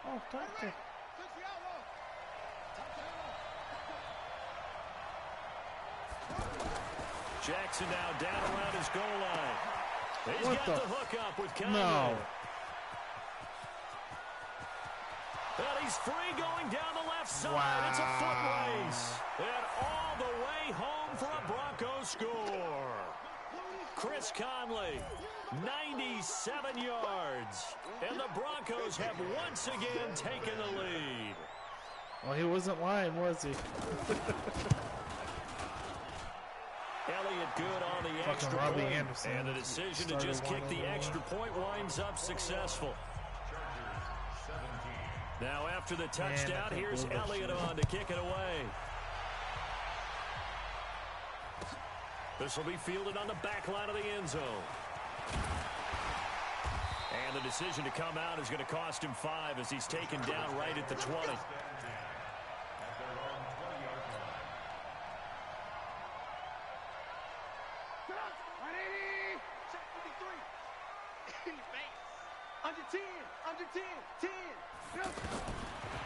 Oh, thank you. Jackson now down around his goal line. He's got the hook up with Conley. No. And he's free going down the left side. Wow. It's a foot race. And all the way home for a Broncos score. Chris Conley, 97 yards. And the Broncos have once again taken the lead. Well, he wasn't lying, was he? Elliott good on the extra Robbie point. Anderson And the decision to just kick the extra point winds up successful. Now after the touchdown, here's Elliott on to kick it away. This will be fielded on the back line of the end zone. And the decision to come out is going to cost him 5 as he's taken down right at the 20.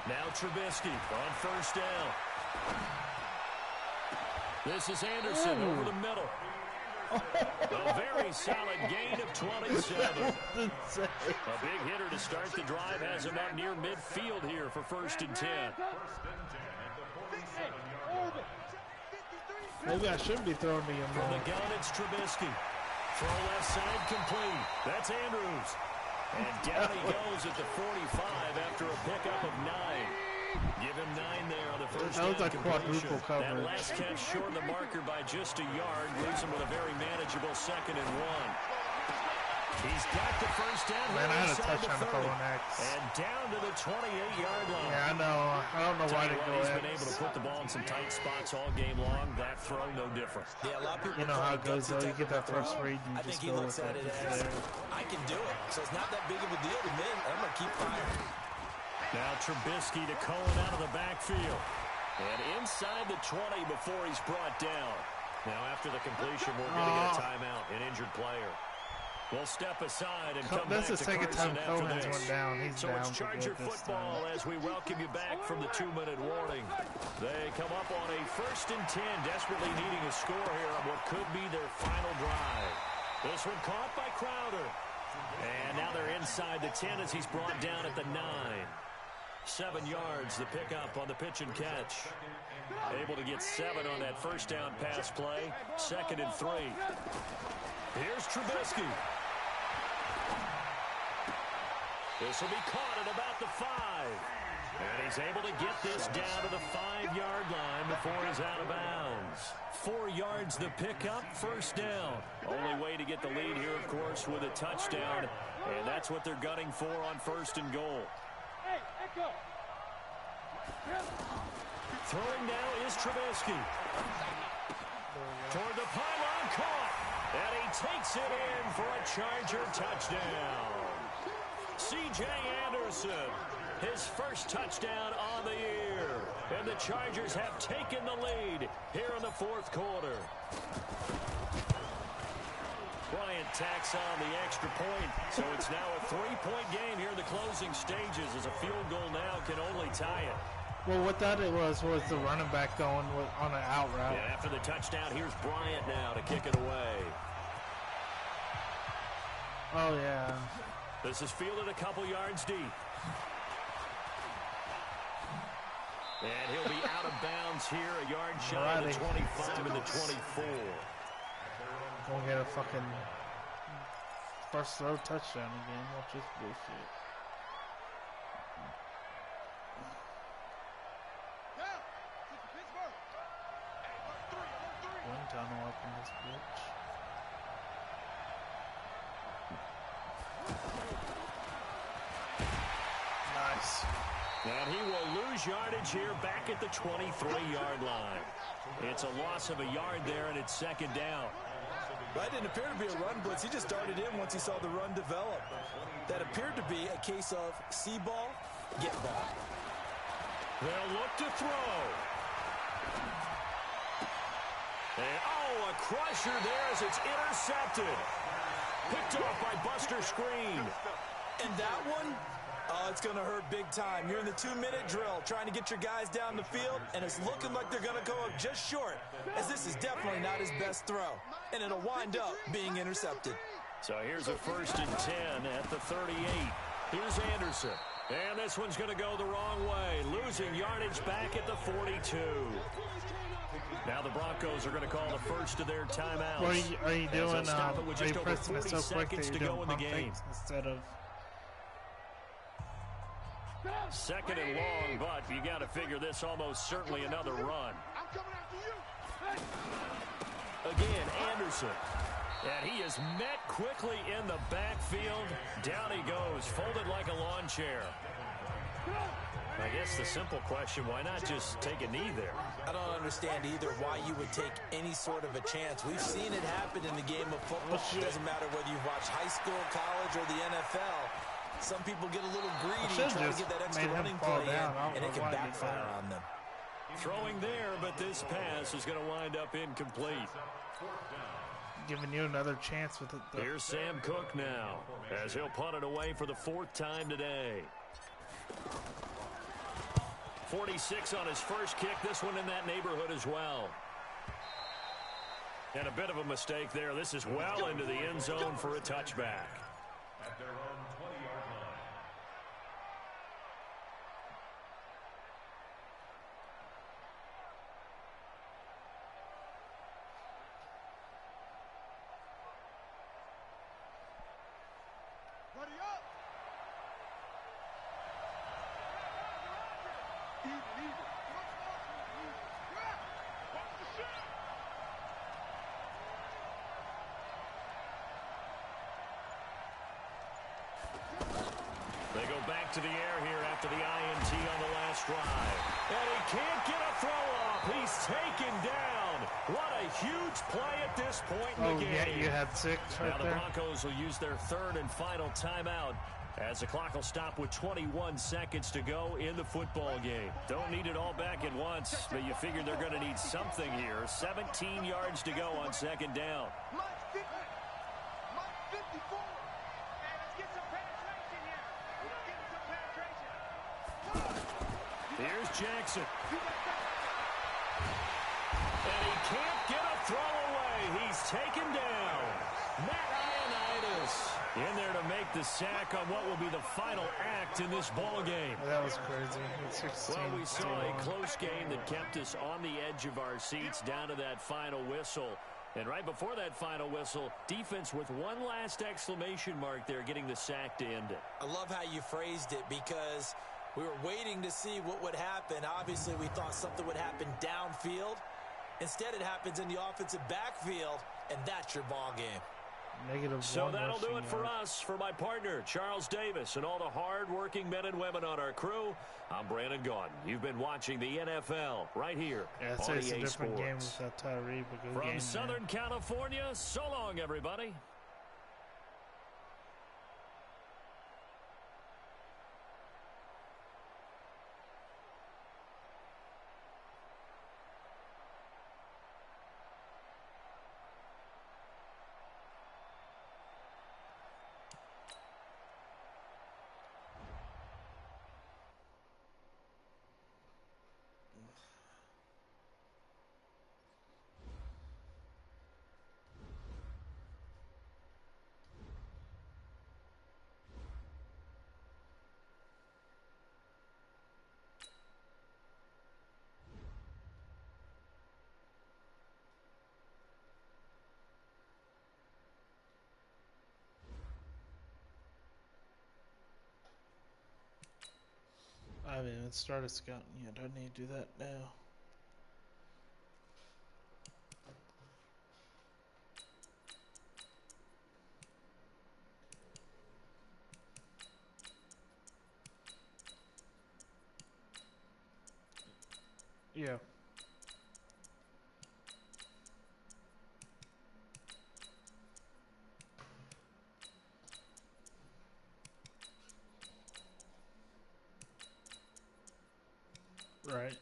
Now Trubisky on first down. This is Anderson over the middle. A very solid gain of 27. A big hitter to start the drive has him up near midfield here for 1st and 10. Maybe I should be throwing to him. From the gun, it's Trubisky. Throw left side complete. That's Andrews. And down he goes at the 45 after a pickup of 9. Give him 9 there on the first down. That was like quadruple coverage. That last catch short of the marker by just a yard leaves him with a very manageable 2nd and 1. He's got the first down. Man, I had a touchdown to throw next. And down to the 28-yard line. Yeah, I know. I don't know why they go He's been able to put the ball in some tight spots all game long. That throw, no different. Yeah, a lot of people you know how it goes, though. You get that first read, you I think just he go looks with at it it. as, I can do it. So it's not that big of a deal to me. I'm going to keep firing. Now Trubisky to Cohen out of the backfield. And inside the 20 before he's brought down. Now after the completion, we're going to get a timeout, an injured player. We'll step aside and come back to Carson after this. Went down. He's so down it's Charger football as we welcome you back from the 2-minute warning. They come up on a 1st and 10, desperately needing a score here on what could be their final drive. This one caught by Crowder. And now they're inside the 10 as he's brought down at the 9. 7 yards, the pickup on the pitch and catch. Able to get 7 on that first down pass play. 2nd and 3. Here's Trubisky. This will be caught at about the 5. And he's able to get this down to the 5-yard line before he's out of bounds. 4 yards the pickup, 1st down. Only way to get the lead here, of course, with a touchdown. And that's what they're gunning for on 1st and goal. Throwing now is Trubisky. Toward the pylon, caught. And he takes it in for a Charger touchdown. C.J. Anderson, his first touchdown on the year. And the Chargers have taken the lead here in the 4th quarter. Bryant tacks on the extra point. So it's now a 3-point game here in the closing stages as a field goal now can only tie it. Well, what that was the running back going on an out route. And after the touchdown, here's Bryant now to kick it away. Oh, yeah. This is fielded a couple yards deep. And he'll be out of bounds here, a yard shy of the 25 and the 24. Gonna get a fucking first throw touchdown again. Watch this bullshit. One tunnel up in this bitch. Nice. And he will lose yardage here back at the 23-yard line. It's a loss of a yard there, and it's second down. That didn't appear to be a run blitz. He just darted in once he saw the run develop. That appeared to be a case of see ball, get ball. They'll look to throw. And, oh, a crusher there as it's intercepted. Picked off by Buster Screen. And that one, it's going to hurt big time. You're in the 2-minute drill trying to get your guys down the field, and it's looking like they're going to go up just short, as this is definitely not his best throw. And it'll wind up being intercepted. So here's a 1st and 10 at the 38. Here's Anderson. And this one's going to go the wrong way, losing yardage back at the 42. Now the Broncos are going to call the first of their timeouts. What are you doing? Are you pressing it so quick that you're doing pump fakes instead of... Second and long, but you got to figure this almost certainly another run. Again, Anderson. And he is met quickly in the backfield. Down he goes, folded like a lawn chair. I guess the simple question, why not just take a knee there? I don't understand either why you would take any sort of a chance. We've seen it happen in the game of football. It doesn't matter whether you've watched high school, college, or the NFL. Some people get a little greedy trying to get that extra running play in, and it can backfire on them. Throwing there, but this pass is going to wind up incomplete. Giving you another chance with it. Here's Sam Cook now, as he'll punt it away for the 4th time today. 46 on his first kick. This one in that neighborhood as well. And a bit of a mistake there. This is well into the end zone for a touchback. At their own 20-yard line. Ready up. Even. Watch the shot. They go back to the air here after the INT on the last drive. And he can't get a throw off. He's taken down. What a huge play at this point in the game. Yeah, you had 6 right now there. The Broncos will use their 3rd and final timeout as the clock will stop with 21 seconds to go in the football game. Don't need it all back at once, but you figure they're going to need something here. 17 yards to go on 2nd down. Mike 50. Mike 54. Hey, let's get some penetration here. We're getting some penetration. Here's Jackson. And he can't get a throw away. He's taken down. Matt Ioannidis in there to make the sack on what will be the final act in this ball game. That was crazy. It's 16. Well, we saw a close game that kept us on the edge of our seats down to that final whistle. And right before that final whistle, defense with one last exclamation mark there, getting the sack to end it. I love how you phrased it, because we were waiting to see what would happen. Obviously, we thought something would happen downfield. Instead, it happens in the offensive backfield, and that's your ball game. So that'll do it for us. For my partner, Charles Davis, and all the hard-working men and women on our crew, I'm Brandon Gaudin. You've been watching the NFL right here on it's a EA different game Sports. without Tyree. From Southern California, so long, everybody. haven't even started scouting yet. I need to do that now. Yeah. Right.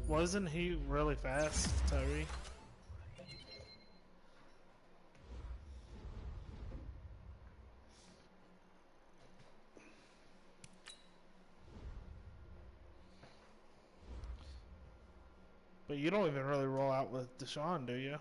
Wasn't he really fast, Tyree? But you don't even really roll out with Deshaun, do you?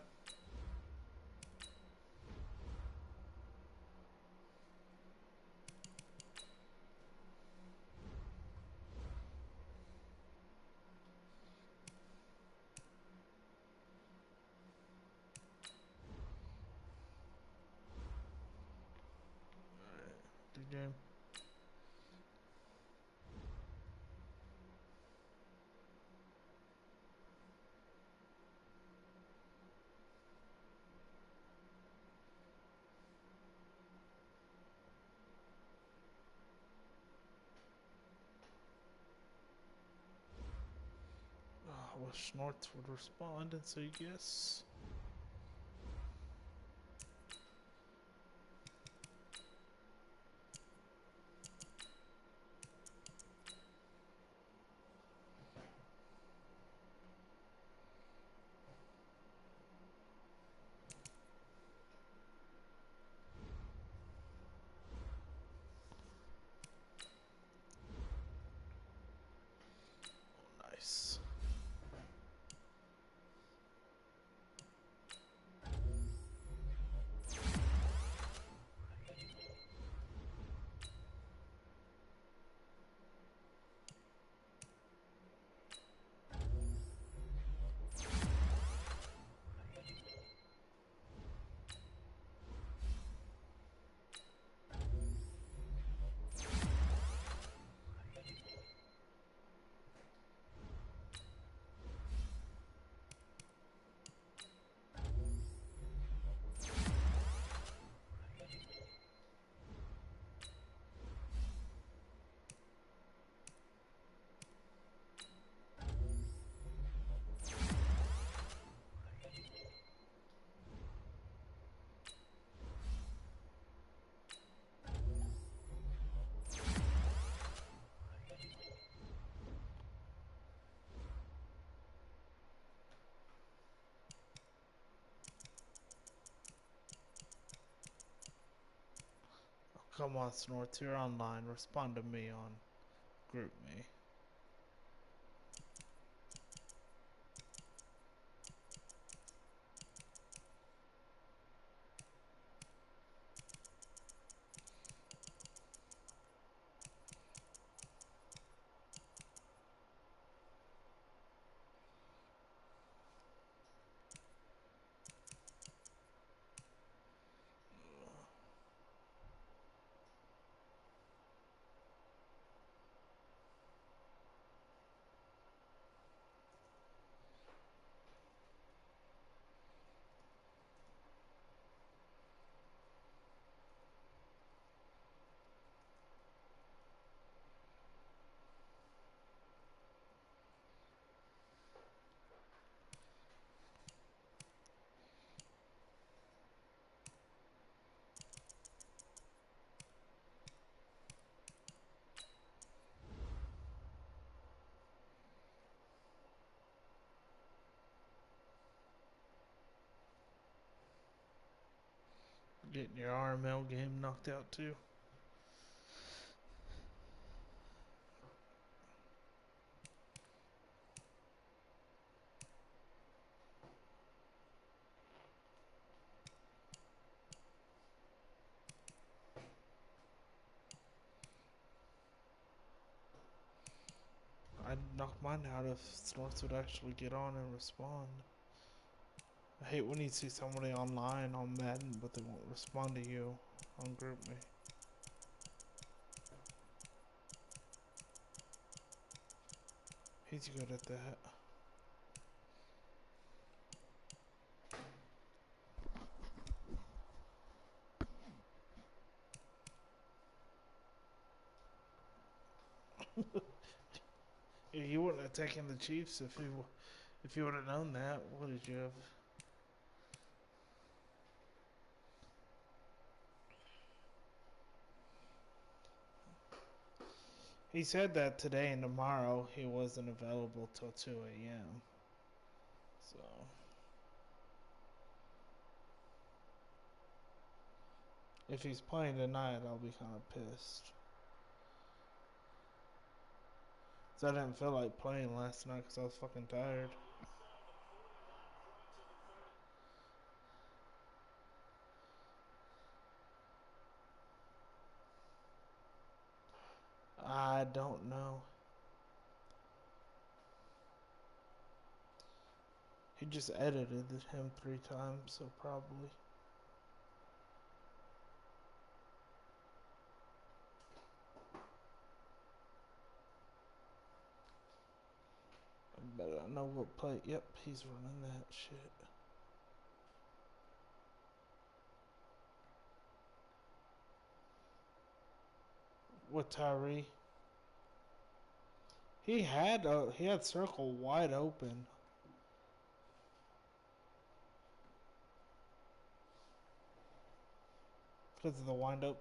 Did you? Oh, I wish North would respond and say yes. Nice. Come on, Snorts, you're online. Respond to me on Group Me. Getting your RML game knocked out too. I'd knock mine out if Snorts would actually get on and respond. I hate when you see somebody online on Madden, but they won't respond to you on GroupMe. He's good at that. Yeah, you wouldn't have taken the Chiefs if you would have known that. What did you have? He said that today and tomorrow he wasn't available till 2 a.m. So if he's playing tonight, I'll be kind of pissed. 'Cause I didn't feel like playing last night because I was fucking tired. I don't know. He just edited him 3 times, so probably. I better know what play. Yep, he's running that shit. With Tyree, he had circle wide open. Because of the windup.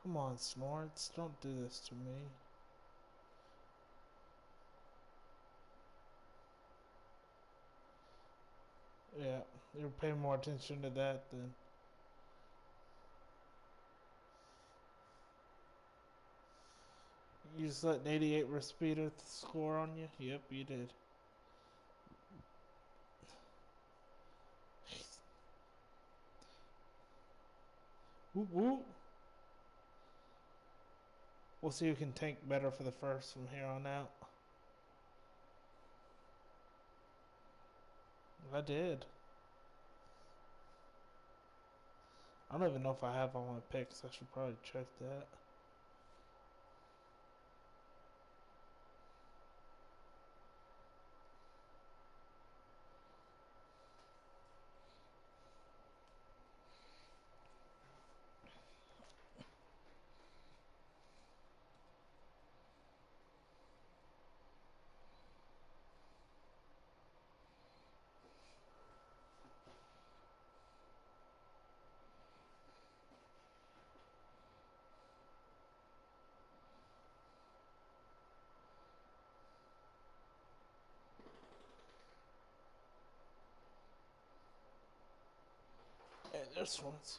Come on, Snorts. Don't do this to me. Yeah, you're paying more attention to that than... You just let an 88 Respita score on you? Yep, you did. Whoop whoop. We'll see who can tank better for the first from here on out. I did. I don't even know if I have all my picks. I should probably check that. Hey, this one's...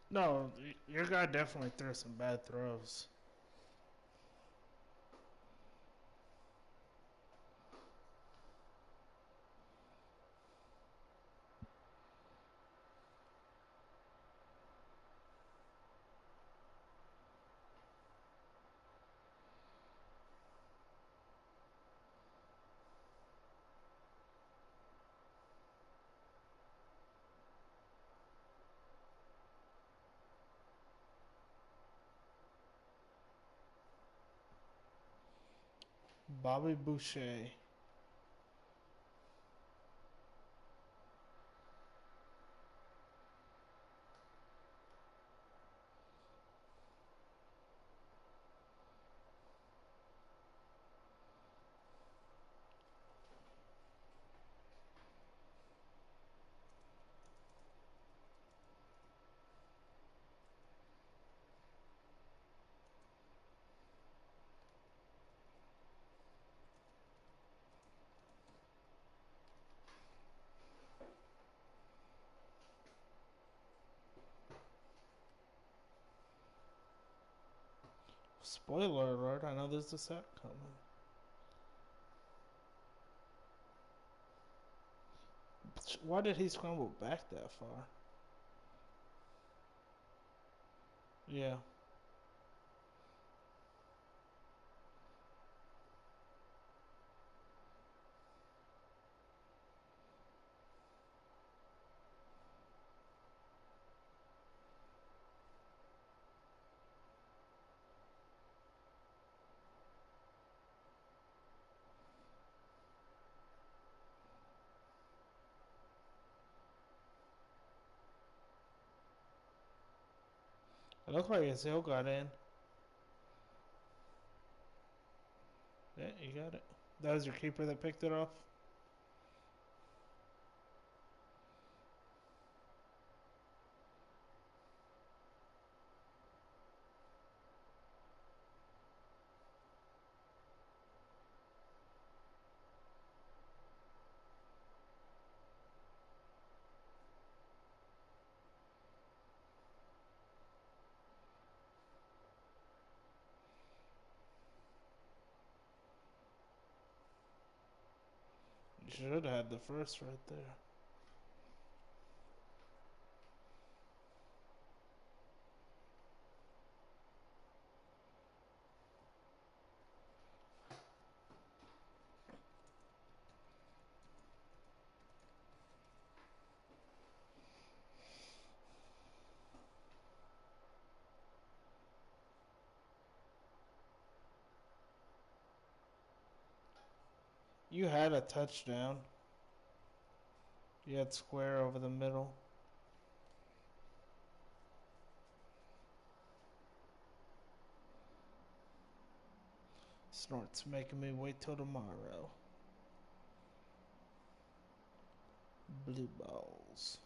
No, your guy definitely threw some bad throws. Bobby Boucher. Spoiler alert, I know there's a set coming. Why did he scramble back that far? Yeah. It looked like his heel got in. Yeah, you got it. That was your keeper that picked it off? You should have had the first right there. You had a touchdown. You had square over the middle. Snort's making me wait till tomorrow. Blue balls.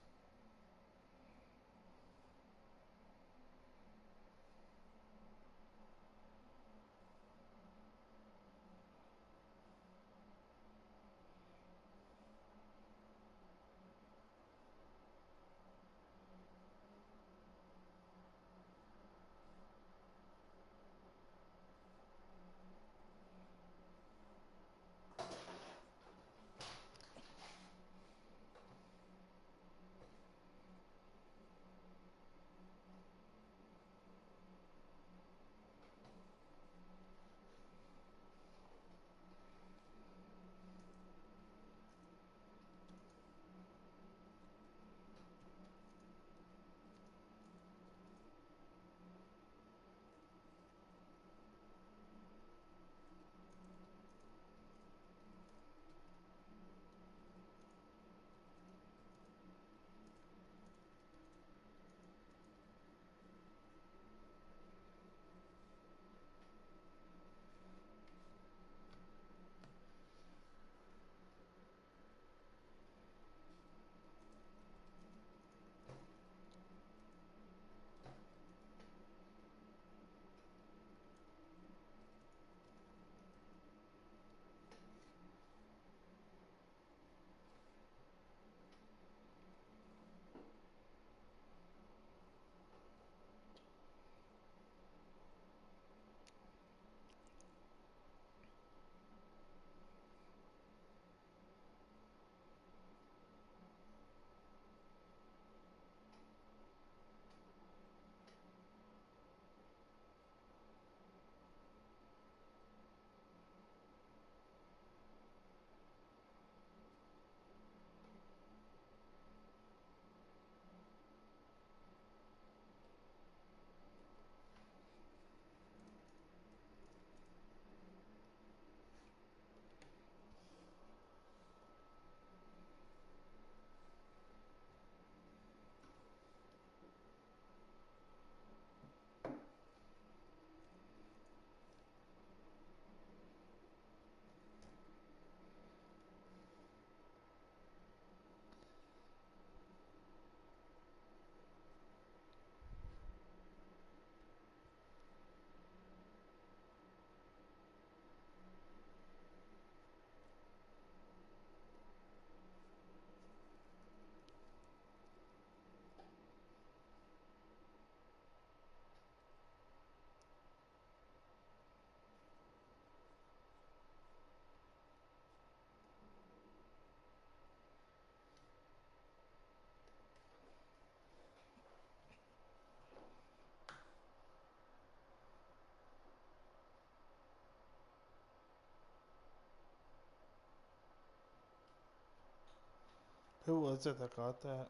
Who was it that got that?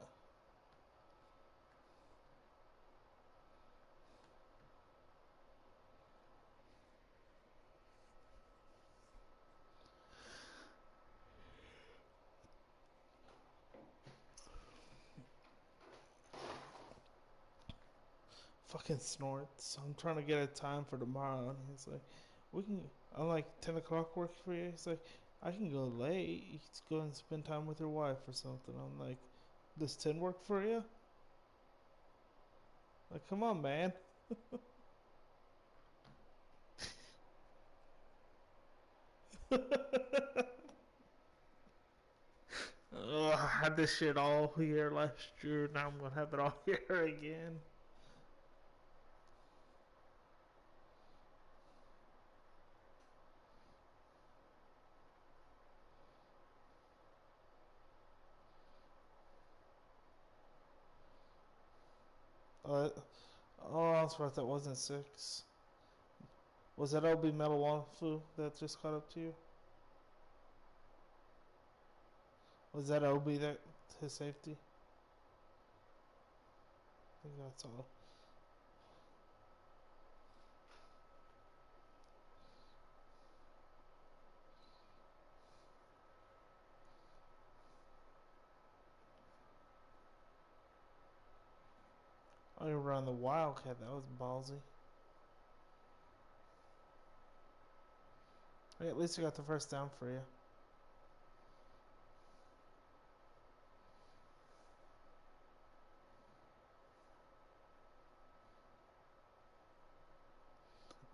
Fucking snorts. I'm trying to get a time for tomorrow, and he's like, "We can." I'm like, 10 o'clock work for you? He's like, "I can go late. You can go and spend time with your wife or something." I'm like, "Does 10 work for you?" Like, come on, man. Oh, I had this shit all year last year. Now I'm gonna have it all year again. Uh, oh, I was right. That wasn't 6. Was that Obi Meliwonfu that just caught up to you? Was that Obi that his safety? I think that's all. Oh, you were on the Wildcat. That was ballsy. Hey, at least you got the first down for you.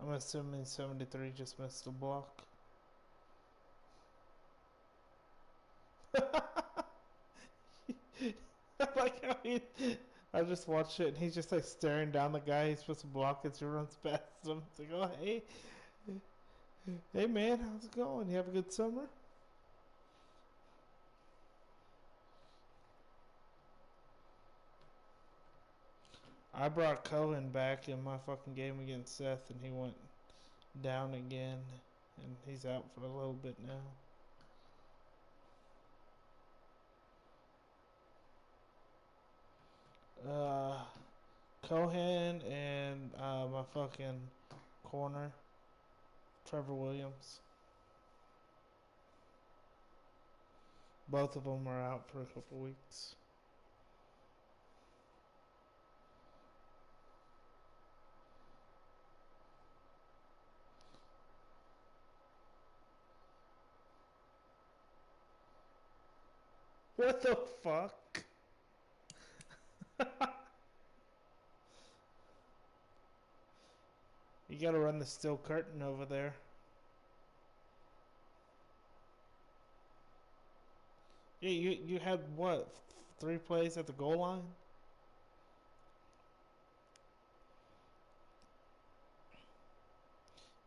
I'm assuming 73 just missed the block. I like how I just watched it and he's just like staring down the guy he's supposed to block as he runs past him. It's like, oh, hey man, how's it going? You have a good summer? I brought Cohen back in my fucking game against Seth and he went down again and he's out for a little bit now. Cohen and my fucking corner, Trevor Williams. Both of them are out for a couple weeks. What the fuck? You gotta run the steel curtain over there. Yeah, you had what? 3 plays at the goal line?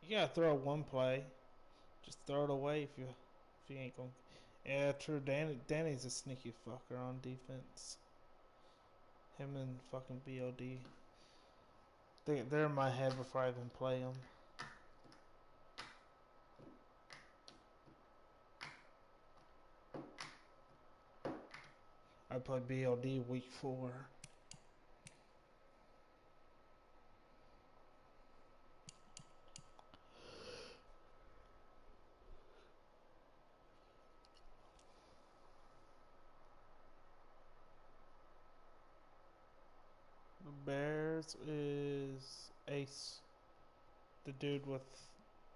You gotta throw one play. Just throw it away if you ain't going. Yeah, true. Danny's a sneaky fucker on defense. Him and fucking BOD. They're in my head before I even play them. I play BLD week 4. The Bears is Ace, the dude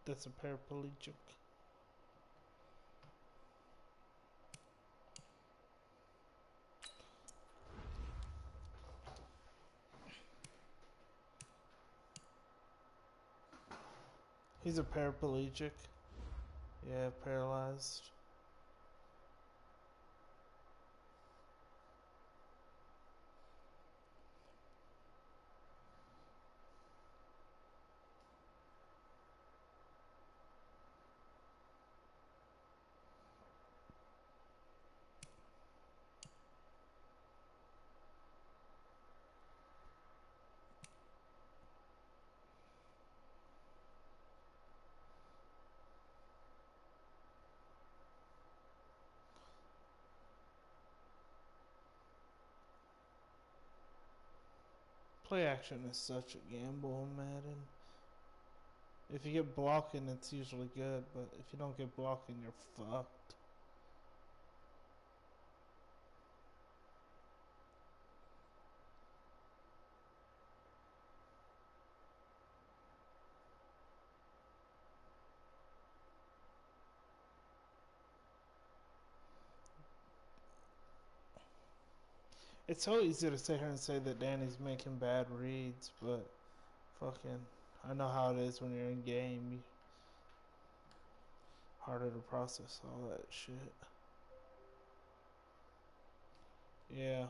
that's a paraplegic. He's a paraplegic. Yeah, paralyzed. Play action is such a gamble in Madden. If you get blocking, it's usually good, but if you don't get blocking, you're fucked. It's so easy to sit here and say that Danny's making bad reads, but fucking, I know how it is when you're in game. Harder to process all that shit. Yeah.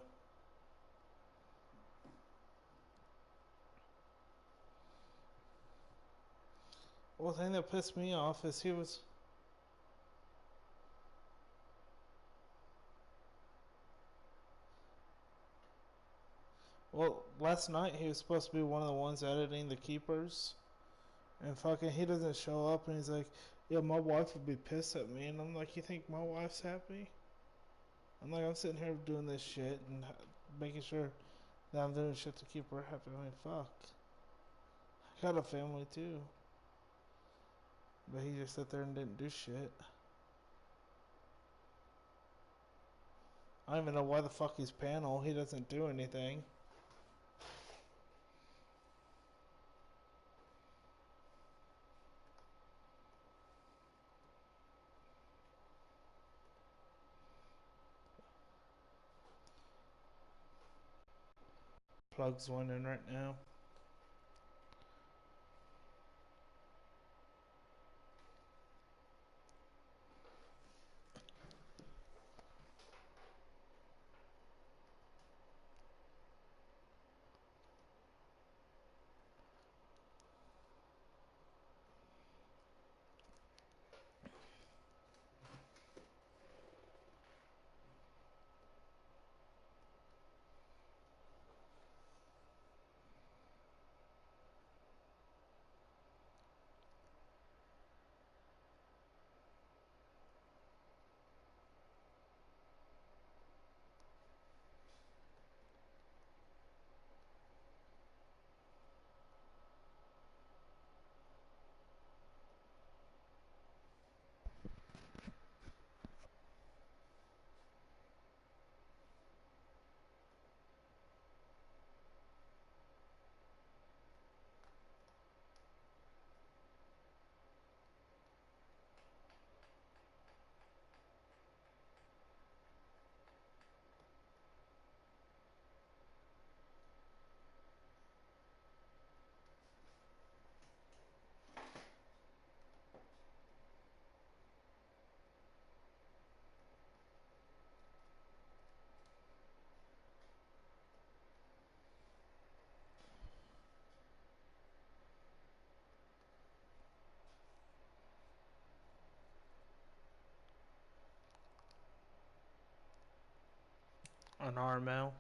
Well, the thing that pissed me off is he was. Well, last night he was supposed to be one of the ones editing the keepers. And fucking, he doesn't show up and he's like, yeah, my wife would be pissed at me. And I'm like, you think my wife's happy? I'm like, I'm sitting here doing this shit and making sure that I'm doing shit to keep her happy. I mean, fuck. I got a family too. But he just sat there and didn't do shit. I don't even know why the fuck he's panel. He doesn't do anything. Plug's winning right now. On RML.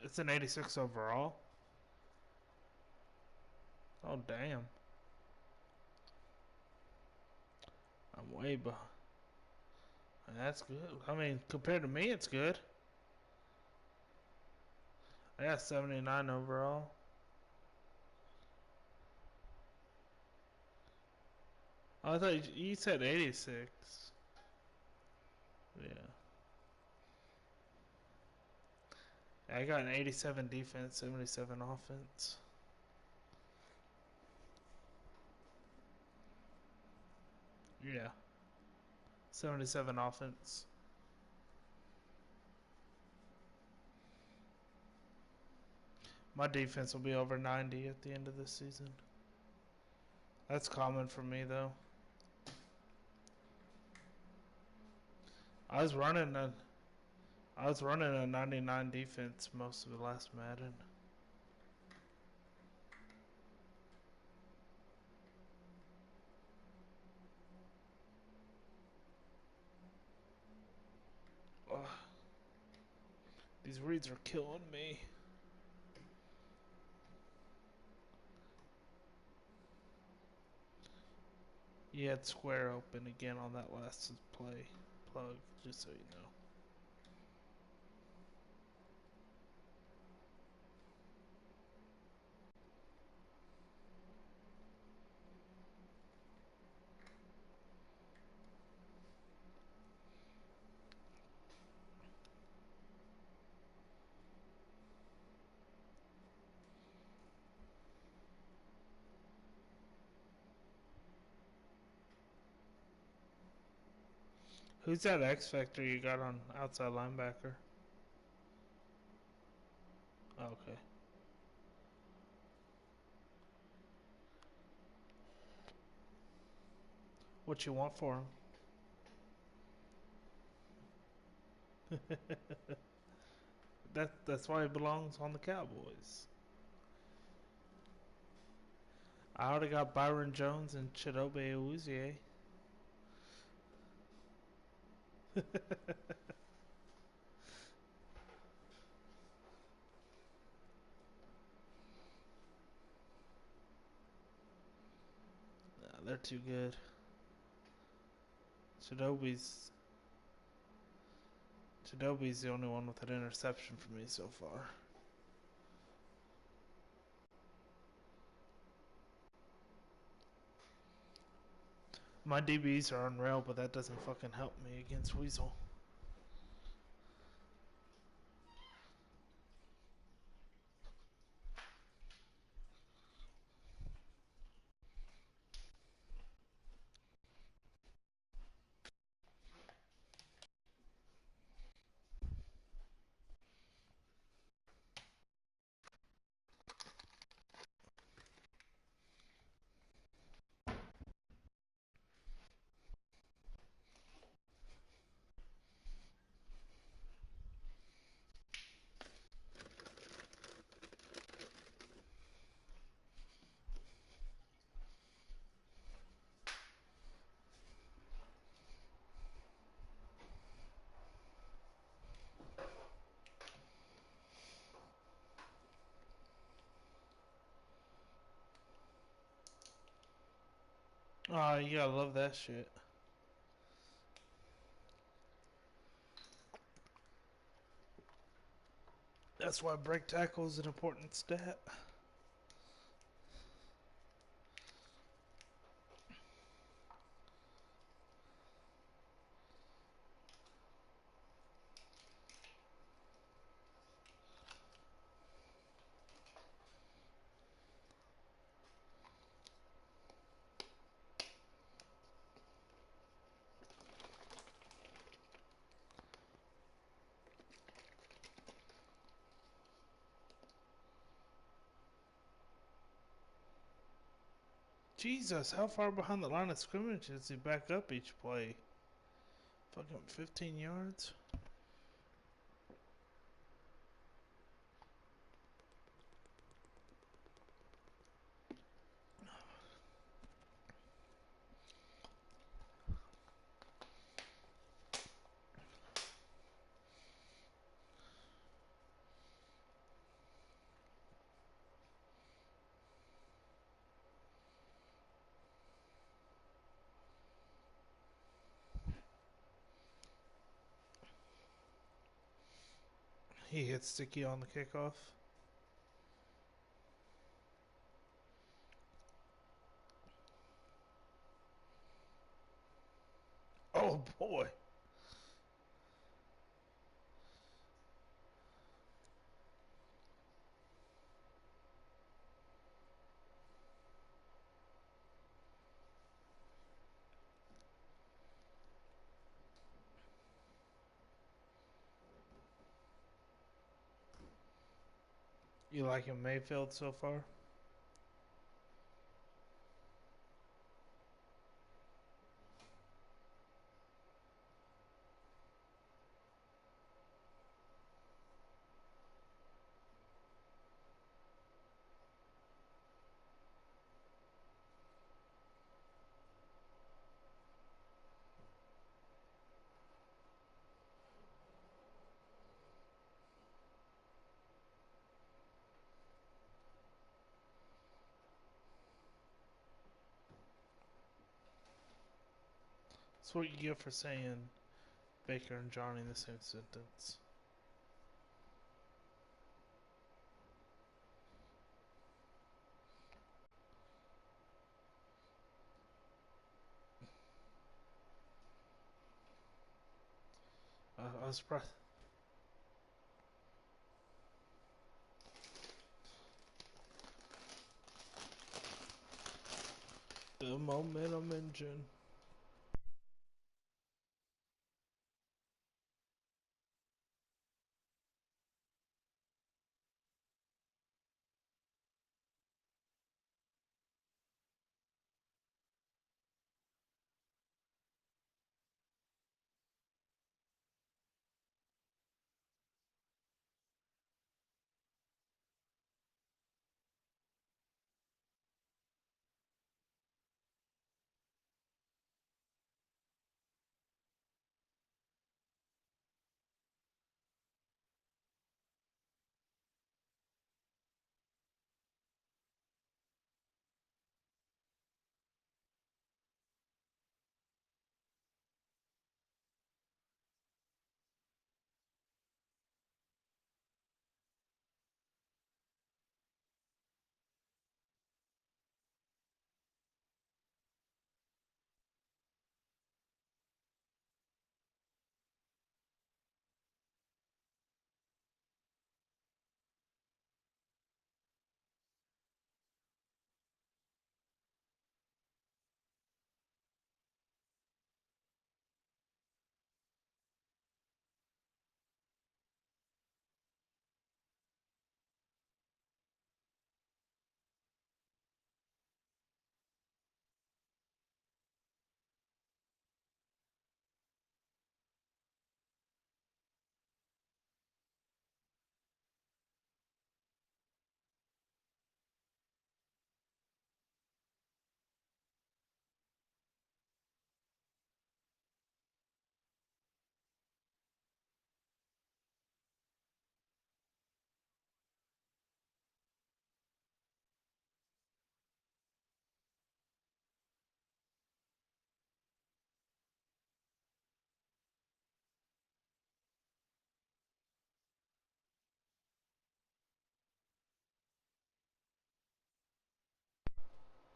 It's an 86 overall. Oh, damn. I'm way behind. That's good. I mean, compared to me, it's good. I got 79 overall. Oh, I thought you said 86. Yeah. I got an 87 defense, 77 offense. Yeah. 77 offense. My defense will be over 90 at the end of this season. That's common for me, though. I was running a 99 defense most of the last Madden. Ugh. These reads are killing me. You had square open again on that last play plug, just so you know. Who's that X Factor you got on outside linebacker? Oh, okay. What you want for him? That's why he belongs on the Cowboys. I already got Byron Jones and Chidobe Awuzie. Nah, they're too good. Chidobe's the only one with an interception for me so far. My DBs are unreal, but that doesn't fucking help me against Weasel. Oh, you gotta love that shit. That's why break tackle is an important stat. Jesus, how far behind the line of scrimmage does he back up each play? Fucking 15 yards? He hit Sticky on the kickoff. Oh boy. You liking Mayfield so far? That's what you get for saying Baker and Johnny in the same sentence. I was surprised. The momentum engine.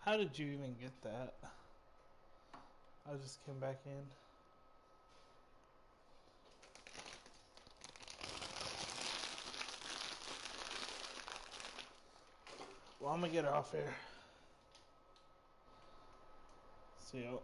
How did you even get that? I just came back in. Well, I'm gonna get her off here. See you.